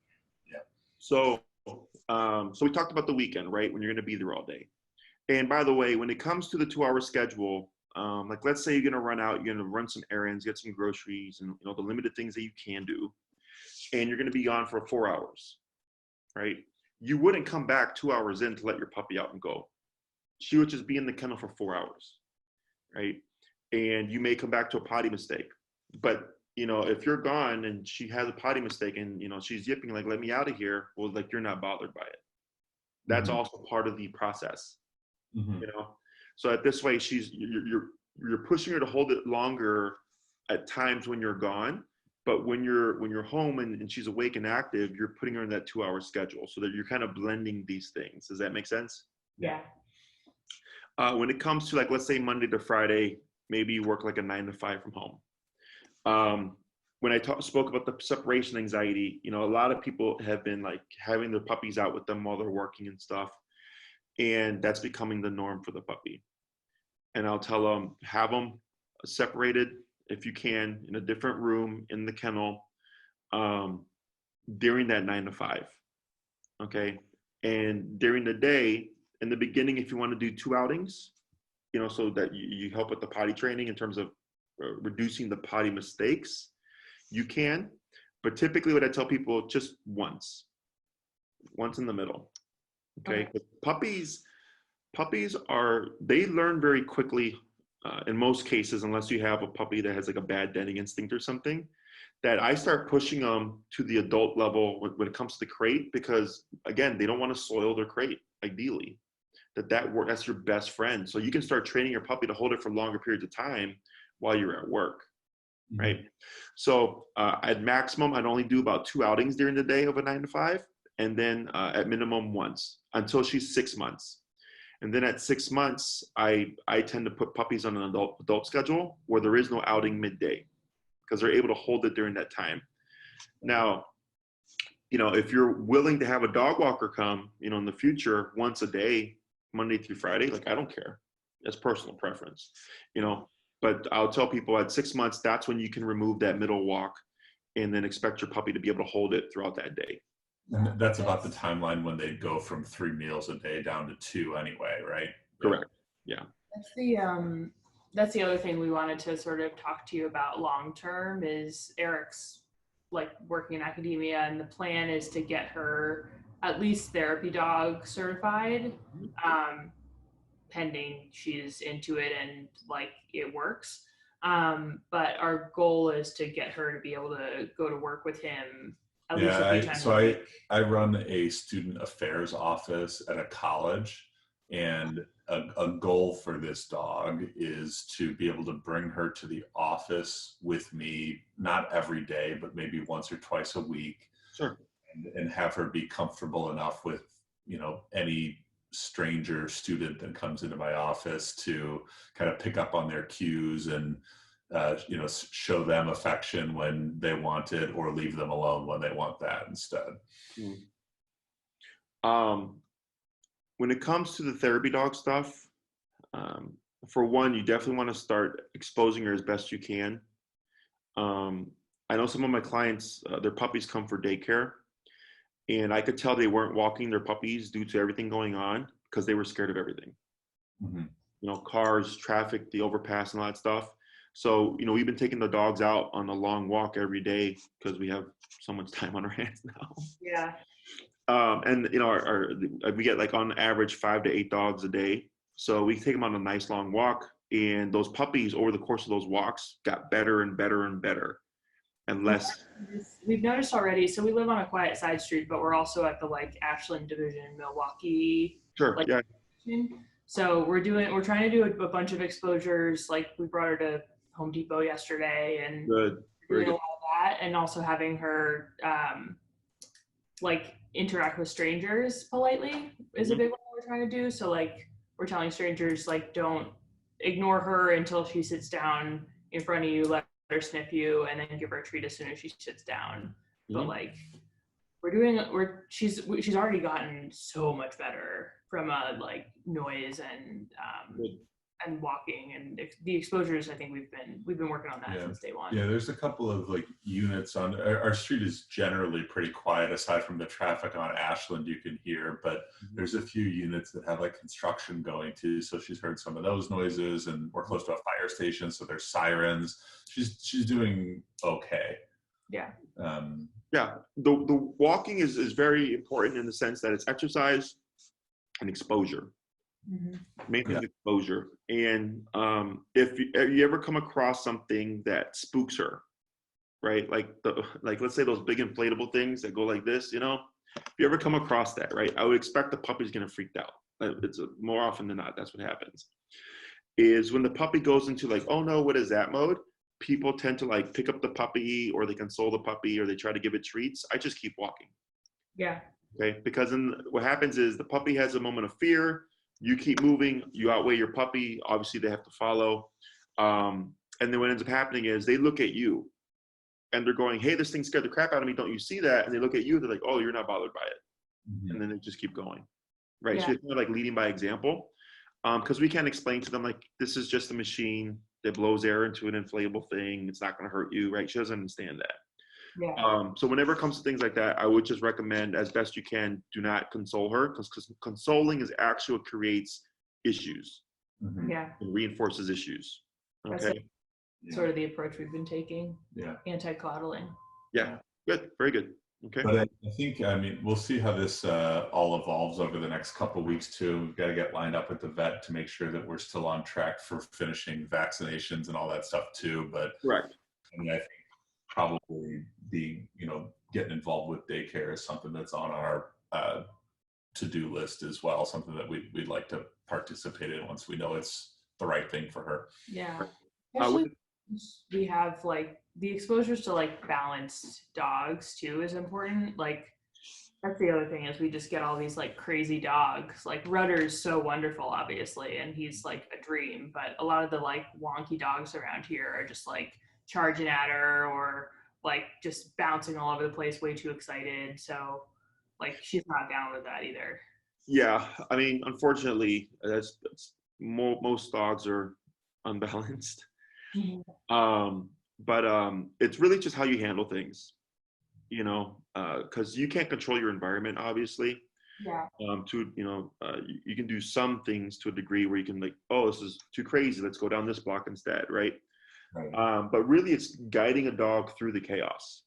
Yeah. So we talked about the weekend, right? When you're going to be there all day. And by the way, when it comes to the 2-hour schedule, like let's say you're going to run out, you're going to run some errands, get some groceries, and the limited things that you can do, and you're going to be on for 4 hours, right? you wouldn't come back 2 hours in to let your puppy out and go. She would just be in the kennel for 4 hours, right? And you may come back to a potty mistake. But, you know, if you're gone and she has a potty mistake and, you know, she's yipping, like, let me out of here, well, like, you're not bothered by it. That's also part of the process, you know? So at this way, you're pushing her to hold it longer at times when you're gone, but when you're home and she's awake and active, you're putting her in that 2 hour schedule so that you're kind of blending these things. Does that make sense? Yeah. When it comes to, like, let's say Monday to Friday, maybe you work like a 9 to 5 from home. When I spoke about the separation anxiety, you know, a lot of people have been like having their puppies out with them while they're working and stuff. And that's becoming the norm for the puppy. And I'll tell them, have them separated if you can in a different room in the kennel during that 9 to 5. Okay. And during the day, in the beginning, if you want to do 2 outings, you know, so that you help with the potty training in terms of reducing the potty mistakes, you can. But typically what I tell people, just once in the middle. Okay. Puppies they learn very quickly in most cases, unless you have a puppy that has like a bad denning instinct or something, that I start pushing them to the adult level when it comes to the crate, because again, they don't want to soil their crate, ideally. That's your best friend. So you can start training your puppy to hold it for longer periods of time while you're at work, right? So at maximum, I'd only do about 2 outings during the day of a 9 to 5, and then at minimum once until she's 6 months. And then at 6 months, I tend to put puppies on an adult schedule where there is no outing midday, because they're able to hold it during that time. Now, you know, if you're willing to have a dog walker come, you know, in the future, once a day, Monday through Friday, like, I don't care. That's personal preference, you know. But I'll tell people at 6 months, that's when you can remove that middle walk and then expect your puppy to be able to hold it throughout that day. And that's about the timeline when they go from 3 meals a day down to 2 anyway, right? Correct. Yeah. That's the other thing we wanted to sort of talk to you about long term is Eric's like working in academia, and the plan is to get her at least therapy dog certified, pending she's into it and like it works. But our goal is to get her to be able to go to work with him at least a few times a week. I run a student affairs office at a college, and a goal for this dog is to be able to bring her to the office with me, not every day, but maybe once or twice a week. Sure. And have her be comfortable enough with, you know, any stranger student that comes into my office to kind of pick up on their cues and you know, show them affection when they want it, or leave them alone when they want that instead. When it comes to the therapy dog stuff, for one, you definitely want to start exposing her as best you can. I know some of my clients, their puppies come for daycare, and I could tell they weren't walking their puppies due to everything going on because they were scared of everything. You know, cars, traffic, the overpass, and all that stuff. So, you know, we've been taking the dogs out on a long walk every day because we have so much time on our hands now. Yeah. And, you know, we get like on average 5 to 8 dogs a day. So we take them on a nice long walk, and those puppies over the course of those walks got better and better and better and less. We've noticed already. So we live on a quiet side street, but we're also at the like Ashland division in Milwaukee. Sure. Like, Yeah. So we're trying to do a bunch of exposures. Like we brought her to Home Depot yesterday, and Good. doing a lot of that, and also having her like interact with strangers politely is a big one we're trying to do. So like we're telling strangers, like, don't ignore her until she sits down in front of you, let her sniff you, and then give her a treat as soon as she sits down. But like she's already gotten so much better from like noise and walking, and the exposures. I think we've been working on that since day one. Yeah, there's a couple of like units on our street is generally pretty quiet aside from the traffic on Ashland you can hear, but there's a few units that have like construction going too. So she's heard some of those noises, and we're close to a fire station, so there's sirens. She's doing okay. Yeah. Yeah, the walking is very important in the sense that it's exercise and exposure. Mainly exposure. And if you ever come across something that spooks her, right? Like let's say those big inflatable things that go like this, you know, if you ever come across that, right, I would expect the puppy's gonna freak out. It's more often than not, that's what happens. Is when the puppy goes into like, oh no, what is that mode? People tend to like pick up the puppy, or they console the puppy, or they try to give it treats. I just keep walking. Yeah. Okay, because then what happens is the puppy has a moment of fear. You keep moving, you outweigh your puppy. Obviously, they have to follow. And then what ends up happening is they look at you and they're going, hey, this thing scared the crap out of me. Don't you see that? And they look at you, they're like, oh, you're not bothered by it. And then they just keep going. Right. Yeah. So it's kind of like leading by example. Because we can't explain to them, like, this is just a machine that blows air into an inflatable thing. It's not going to hurt you. Right. She doesn't understand that. Yeah. So whenever it comes to things like that, I would just recommend, as best you can, do not console her, because consoling is actually what creates issues. Yeah. It reinforces issues. That's Okay. sort of the approach we've been taking. Yeah. Anti-coddling. Yeah. Good. Very good. Okay. But I think, I mean, we'll see how this all evolves over the next couple of weeks too. We've got to get lined up with the vet to make sure that we're still on track for finishing vaccinations and all that stuff too. But Correct. I mean, I think probably being, getting involved with daycare is something that's on our to-do list as well, something that we'd like to participate in once we know it's the right thing for her. Yeah. Especially we have like the exposures to like balanced dogs too is important. Like that's the other thing is we just get all these like crazy dogs. Like Rudder's so wonderful, obviously, and he's like a dream, but a lot of the like wonky dogs around here are just like charging at her or like just bouncing all over the place, way too excited. So like she's not down with that either. Yeah, I mean, unfortunately, that's most dogs are unbalanced. But it's really just how you handle things, because you can't control your environment, obviously. Yeah. You can do some things to a degree where you can like, oh, this is too crazy. Let's go down this block instead, right? But really, it's guiding a dog through the chaos.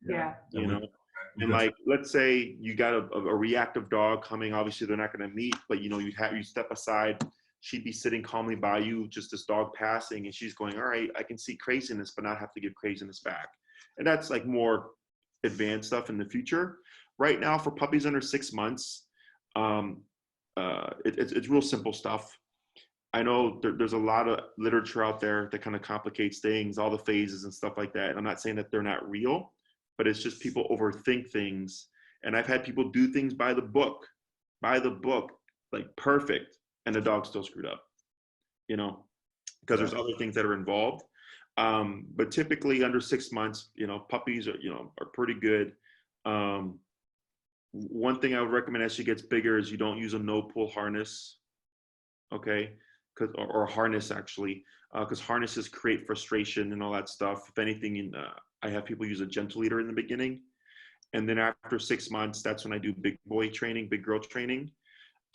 Yeah. And like, let's say you got a reactive dog coming. Obviously, they're not going to meet, but you step aside. She'd be sitting calmly by you, just this dog passing, and she's going, all right, I can see craziness, but not have to give craziness back. And that's like more advanced stuff in the future. Right now, for puppies under 6 months, it's real simple stuff. I know there's a lot of literature out there that kind of complicates things, all the phases and stuff like that. And I'm not saying that they're not real, but it's just people overthink things. And I've had people do things by the book, like perfect, and the dog's still screwed up, because there's other things that are involved. But typically under 6 months, puppies are pretty good. One thing I would recommend as she gets bigger is you don't use a no-pull harness, okay? Or harness actually, because harnesses create frustration and all that stuff. If anything, I have people use a gentle leader in the beginning. And then after 6 months, that's when I do big boy training, big girl training.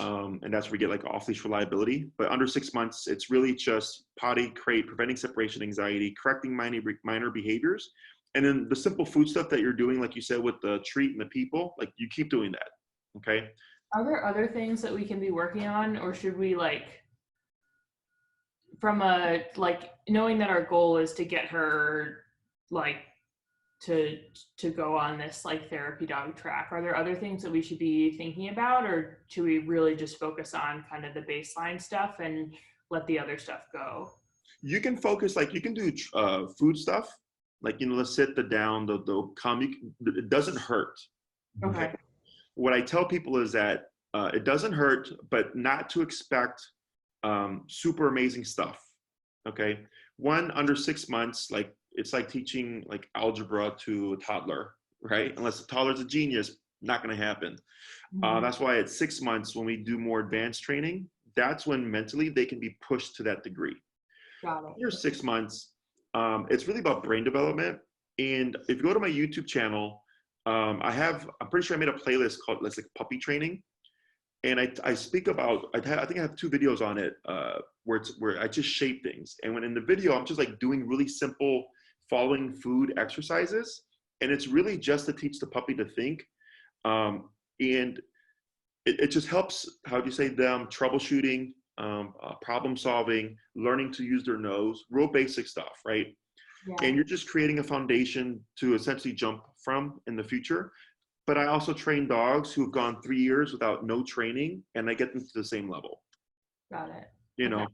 And that's where we get like off-leash reliability. But under 6 months, it's really just potty, crate, preventing separation anxiety, correcting minor behaviors. And then the simple food stuff that you're doing, like you said, with the treat and the people, like you keep doing that, okay? Are there other things that we can be working on, or should we from knowing that our goal is to get her to go on this therapy dog track, are there other things that we should be thinking about, or should we really just focus on kind of the baseline stuff and let the other stuff go? You can focus, you can do food stuff, let's sit the down, the come, it doesn't hurt. Okay. What I tell people is that it doesn't hurt, but not to expect super amazing stuff. Okay. One, under 6 months, it's like teaching algebra to a toddler, right? Unless the toddler's a genius, not going to happen. That's why at 6 months, when we do more advanced training, that's when mentally they can be pushed to that degree. Got it. After 6 months, it's really about brain development. And if you go to my YouTube channel, I'm pretty sure I made a playlist called puppy training. And I speak about, I think I have 2 videos on it where I just shape things. And when in the video, I'm just doing really simple following food exercises. And it's really just to teach the puppy to think. And it just helps, how do you say, them troubleshooting, problem solving, learning to use their nose, real basic stuff, right? Yeah. And you're just creating a foundation to essentially jump from in the future. But I also train dogs who've gone 3 years without no training, and I get them to the same level. Got it. You Okay. know,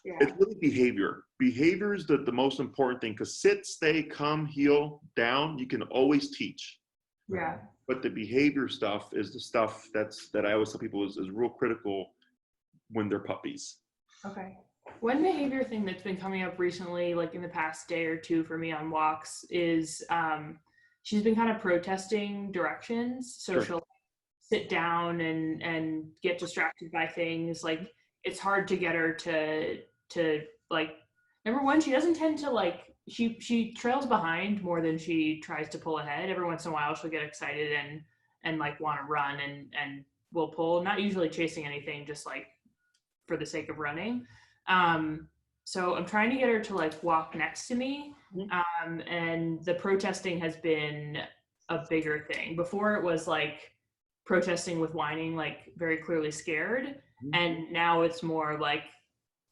Yeah. it's really behavior. Behavior is the most important thing, because sit, stay, come, heel, down, you can always teach. Yeah. But the behavior stuff is the stuff that I always tell people is real critical when they're puppies. Okay. One behavior thing that's been coming up recently, like in the past day or two for me on walks, is she's been kind of protesting directions. So Sure. she'll sit down and get distracted by things. Like it's hard to get her to like, number one, she doesn't tend to like, she trails behind more than she tries to pull ahead. Every once in a while she'll get excited and like want to run and will pull, not usually chasing anything, just like for the sake of running. So I'm trying to get her to like walk next to me. And the protesting has been a bigger thing. Before it was like protesting with whining, like very clearly scared. And now it's more like,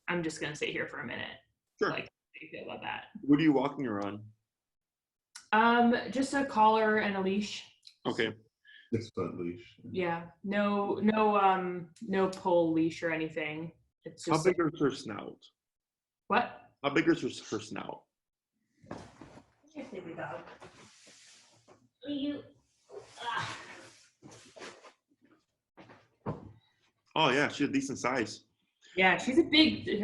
I'm just going to sit here for a minute. Sure. Like, how do you feel about that? What are you walking her on? Just a collar and a leash. Okay. 6-foot leash. Yeah. No pull leash or anything. It's How just big is her snout? what? How big is her snout? Oh yeah, she's a decent size. Yeah, she's a big,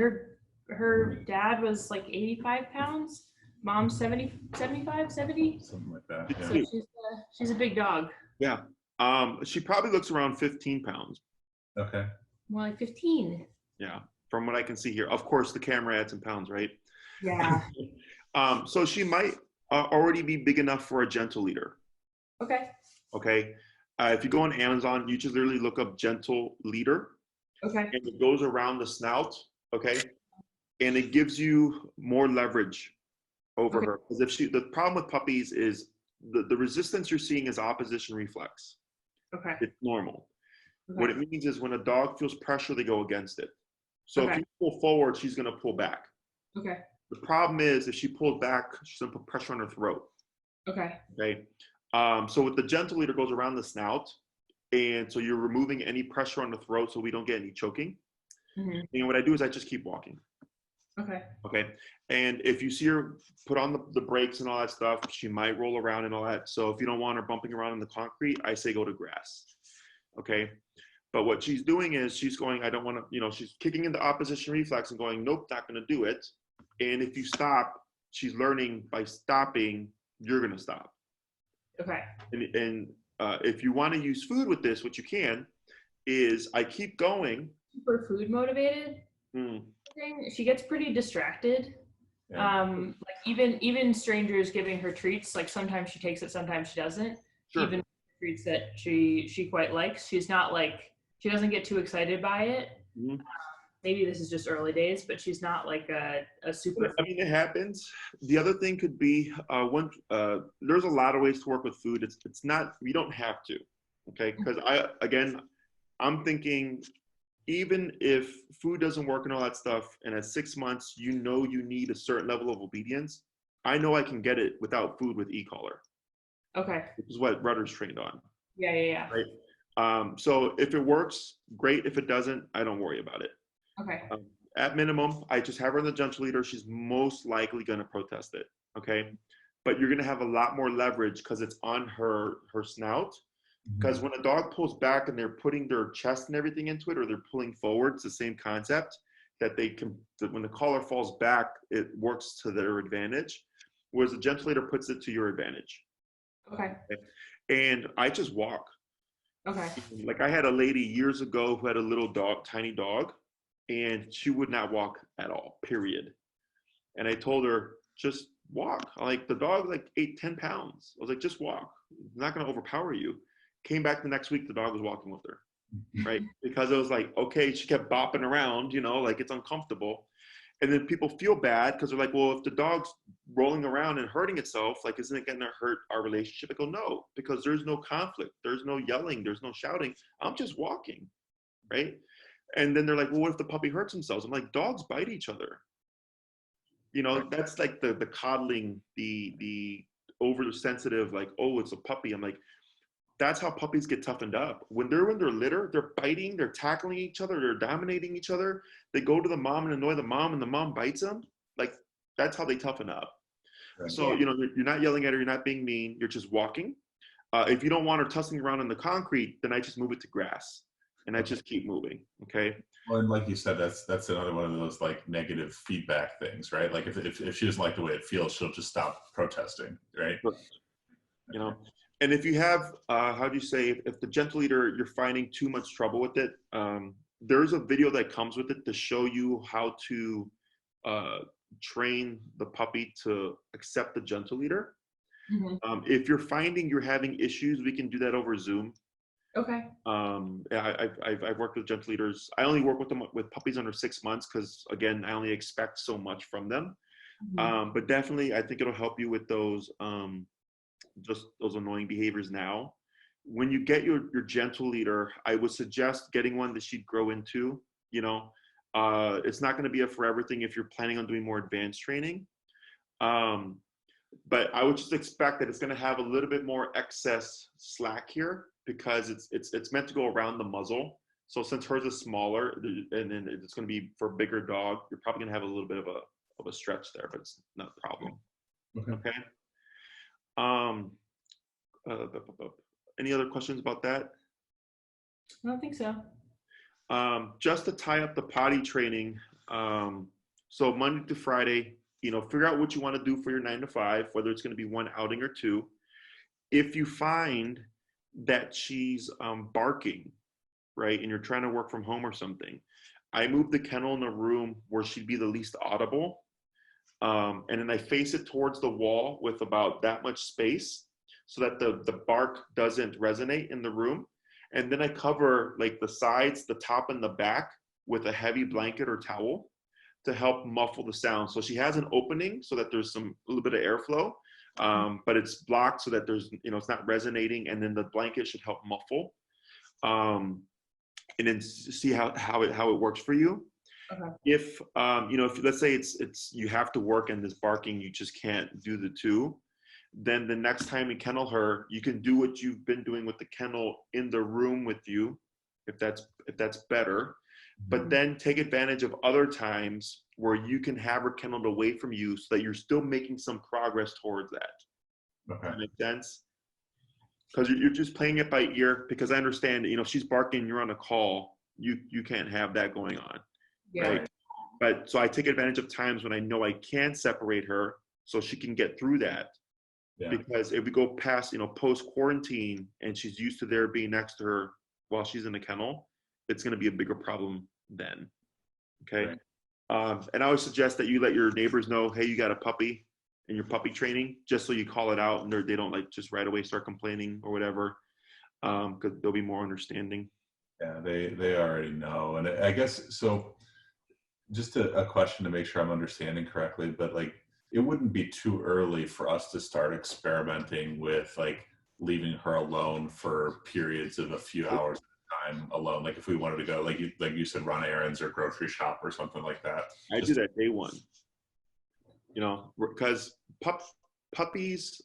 her dad was like 85 pounds, mom's 75, 70. Something like that. It's Yeah. cute. So she's a big dog. Yeah. She probably looks around 15 pounds. Okay. More like 15. Yeah. From what I can see here. Of course, the camera adds some pounds, right? Yeah. So she might already be big enough for a gentle leader. Okay. Okay. If you go on Amazon, you just literally look up gentle leader. Okay. And it goes around the snout. Okay. And it gives you more leverage over her. Because the problem with puppies is the resistance you're seeing is opposition reflex. Okay. It's normal. Okay. What it means is when a dog feels pressure, they go against it. So if you pull forward, she's going to pull back. Okay. The problem is if she pulls back, she's going to put pressure on her throat. Okay. Okay. So with the gentle leader goes around the snout, and so you're removing any pressure on the throat so we don't get any choking. And what I do is I just keep walking. Okay. Okay. And if you see her put on the brakes and all that stuff, she might roll around and all that. So if you don't want her bumping around in the concrete, I say go to grass. Okay. But what she's doing is she's going, I don't want to, she's kicking into opposition reflex and going, nope, not going to do it. And if you stop, she's learning by stopping, you're going to stop. Okay. And if you want to use food with this, what you can is I keep going. Super food motivated. She gets pretty distracted. Yeah. Like even strangers giving her treats, like sometimes she takes it, sometimes she doesn't. Sure. Even treats that she quite likes, she's not like, she doesn't get too excited by it. Maybe this is just early days, but she's not like a super. I mean, it happens. The other thing could be there's a lot of ways to work with food. It's not, you don't have to, okay? Because I'm thinking, even if food doesn't work and all that stuff, and at 6 months, you need a certain level of obedience, I know I can get it without food with e-collar. Okay. Which is what Rudder's trained on. Yeah. Right. So if it works, great. If it doesn't, I don't worry about it. Okay. At minimum, I just have her in the gentle leader. She's most likely going to protest it. Okay. But you're going to have a lot more leverage because it's on her snout. Because when a dog pulls back and they're putting their chest and everything into it, or they're pulling forward, it's the same concept that when the collar falls back, it works to their advantage. Whereas the gentle leader puts it to your advantage. Okay. And I just walk. Okay. Like I had a lady years ago who had a little dog, tiny dog, and she would not walk at all, period. And I told her, just walk. Like the dog, like 8-10 pounds. I was like, just walk. It's not going to overpower you. Came back the next week, the dog was walking with her, right? Because it was like, okay, she kept bopping around, like it's uncomfortable. And then people feel bad because they're like, well, if the dog's rolling around and hurting itself, like, isn't it going to hurt our relationship? I go, no, because there's no conflict. There's no yelling. There's no shouting. I'm just walking, right? And then they're like, well, what if the puppy hurts themselves? I'm like, dogs bite each other. You know, that's like the coddling, the oversensitive, like, oh, it's a puppy. I'm like, that's how puppies get toughened up. When they're in their litter, they're biting, they're tackling each other, they're dominating each other. They go to the mom and annoy the mom, and the mom bites them. Like, that's how they toughen up. Right. So, you know, you're not yelling at her, you're not being mean, you're just walking. If you don't want her tussling around in the concrete, then I just move it to grass, and I just keep moving. Okay. Well, and like you said, that's another one of those like negative feedback things, right? Like if she doesn't like the way it feels, she'll just stop protesting, right? You know, and if you have, how do you say, if the gentle leader, you're finding too much trouble with it, there's a video that comes with it to show you how to train the puppy to accept the gentle leader. If you're finding you're having issues, we can do that over Zoom. Okay. I've worked with gentle leaders. I only work with them with puppies under 6 months because, again, I only expect so much from them. But definitely, I think it'll help you with those just those annoying behaviors now. When you get your gentle leader, I would suggest getting one that she'd grow into. You know, it's not going to be a forever thing if you're planning on doing more advanced training. But I would just expect that it's going to have a little bit more excess slack here because it's meant to go around the muzzle. So since hers is smaller, and then it's going to be for a bigger dog, you're probably going to have a little bit of a stretch there, but it's not a problem. Okay. Any other questions about that? I don't think so. Just to tie up the potty training. So Monday to Friday, you know, figure out what you want to do for your 9 to 5, whether it's going to be one outing or two. If you find that she's barking, right, and you're trying to work from home or something, I move the kennel in a room where she'd be the least audible. And then I face it towards the wall with about that much space so that the bark doesn't resonate in the room. And then I cover like the sides, the top, and the back with a heavy blanket or towel to help muffle the sound. So she has an opening so that there's a little bit of airflow, but it's blocked so that there's, you know, it's not resonating. And then the blanket should help muffle. And then see how it works for you. Okay. If you know, if let's say it's you have to work and this barking, you just can't do the two, then the next time you kennel her, you can do what you've been doing with the kennel in the room with you, if that's better. But then take advantage of other times where you can have her kenneled away from you so that you're still making some progress towards that. Okay. Does that make sense? Because you're just playing it by ear, because I understand, you know, if she's barking, you're on a call, you can't have that going on. Yeah. Right. But so I take advantage of times when I know I can separate her so she can get through that. Yeah. Because if we go past, you know, post quarantine and she's used to there being next to her while she's in the kennel, it's going to be a bigger problem then. Okay. Right. And I would suggest that you let your neighbors know, hey, you got a puppy in your puppy training, just so you call it out and they don't like just right away start complaining or whatever, because they'll be more understanding. Yeah, they already know. And I guess, so just a question to make sure I'm understanding correctly, but like, it wouldn't be too early for us to start experimenting with like leaving her alone for periods of a few hours at a time alone. Like if we wanted to go, like you said, run errands or grocery shop or something like that. I do that day one, you know, because puppies,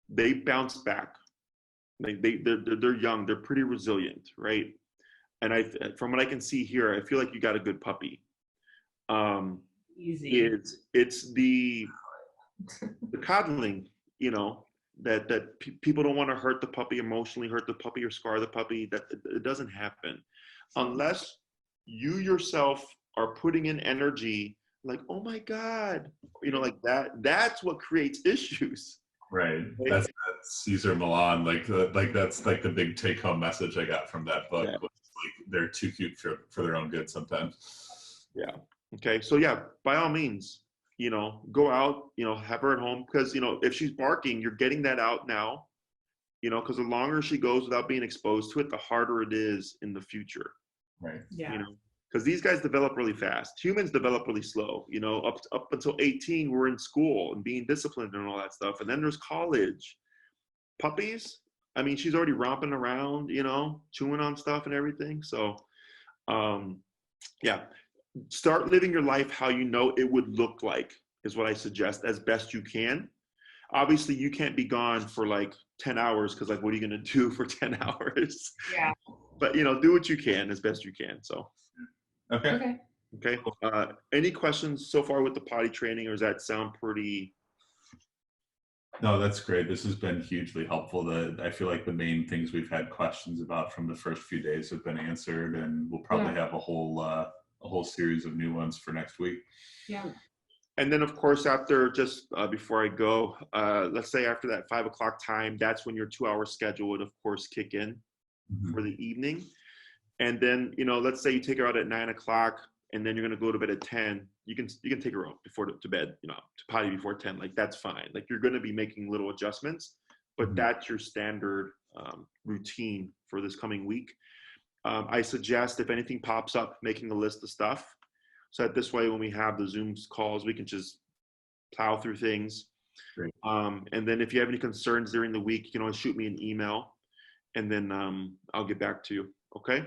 they bounce back. They're young, they're pretty resilient, right? And from what I can see here, I feel like you got a good puppy. Easy. It's the coddling, you know, that people don't want to hurt the puppy, emotionally hurt the puppy or scar the puppy. That it doesn't happen unless you yourself are putting in energy like, oh my God, you know, like that. That's what creates issues. Right. That's Cesar Millan. Like that's like the big take home message I got from that book. Yeah. Like they're too cute for their own good sometimes. Yeah. Okay. So yeah, by all means, you know, go out, you know, have her at home, because, you know, if she's barking, you're getting that out now, you know, because the longer she goes without being exposed to it, the harder it is in the future. Right. Yeah. You know, because these guys develop really fast. Humans develop really slow. You know, up until 18, we're in school and being disciplined and all that stuff. And then there's college. Puppies, I mean, she's already romping around, you know, chewing on stuff and everything. So, yeah, start living your life how you know it would look like is what I suggest as best you can. Obviously, you can't be gone for like 10 hours because, like, what are you going to do for 10 hours? Yeah. But, you know, do what you can as best you can. So, Okay. Okay. any questions so far with the potty training, or does that sound pretty? No, that's great. This has been hugely helpful. I feel like the main things we've had questions about from the first few days have been answered, and we'll probably have a whole series of new ones for next week. Yeah. And then, of course, after before I go, let's say after that 5 o'clock time, that's when your 2-hour schedule would, of course, kick in for the evening. And then, you know, let's say you take her out at 9 o'clock, and then you're going to go to bed at 10. You can take her out before to bed, you know, to potty before 10. Like, that's fine. Like, you're going to be making little adjustments, but that's your standard routine for this coming week. I suggest if anything pops up, making a list of stuff. So that this way, when we have the Zoom calls, we can just plow through things. Great. And then if you have any concerns during the week, you can always shoot me an email, and then I'll get back to you. Okay?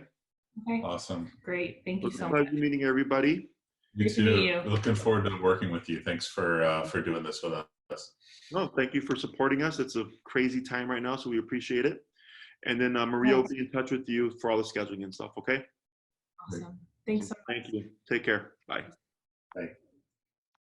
Okay. Awesome. Great. Thank you so Pleasure much. meeting everybody. You Good to meet too. you. Looking forward to working with you. Thanks for doing this with us. No, thank you for supporting us. It's a crazy time right now, so we appreciate it. And then Maria will be in touch with you for all the scheduling and stuff. Okay? Awesome. Thanks so much. Thank you. Take care. Bye. Bye.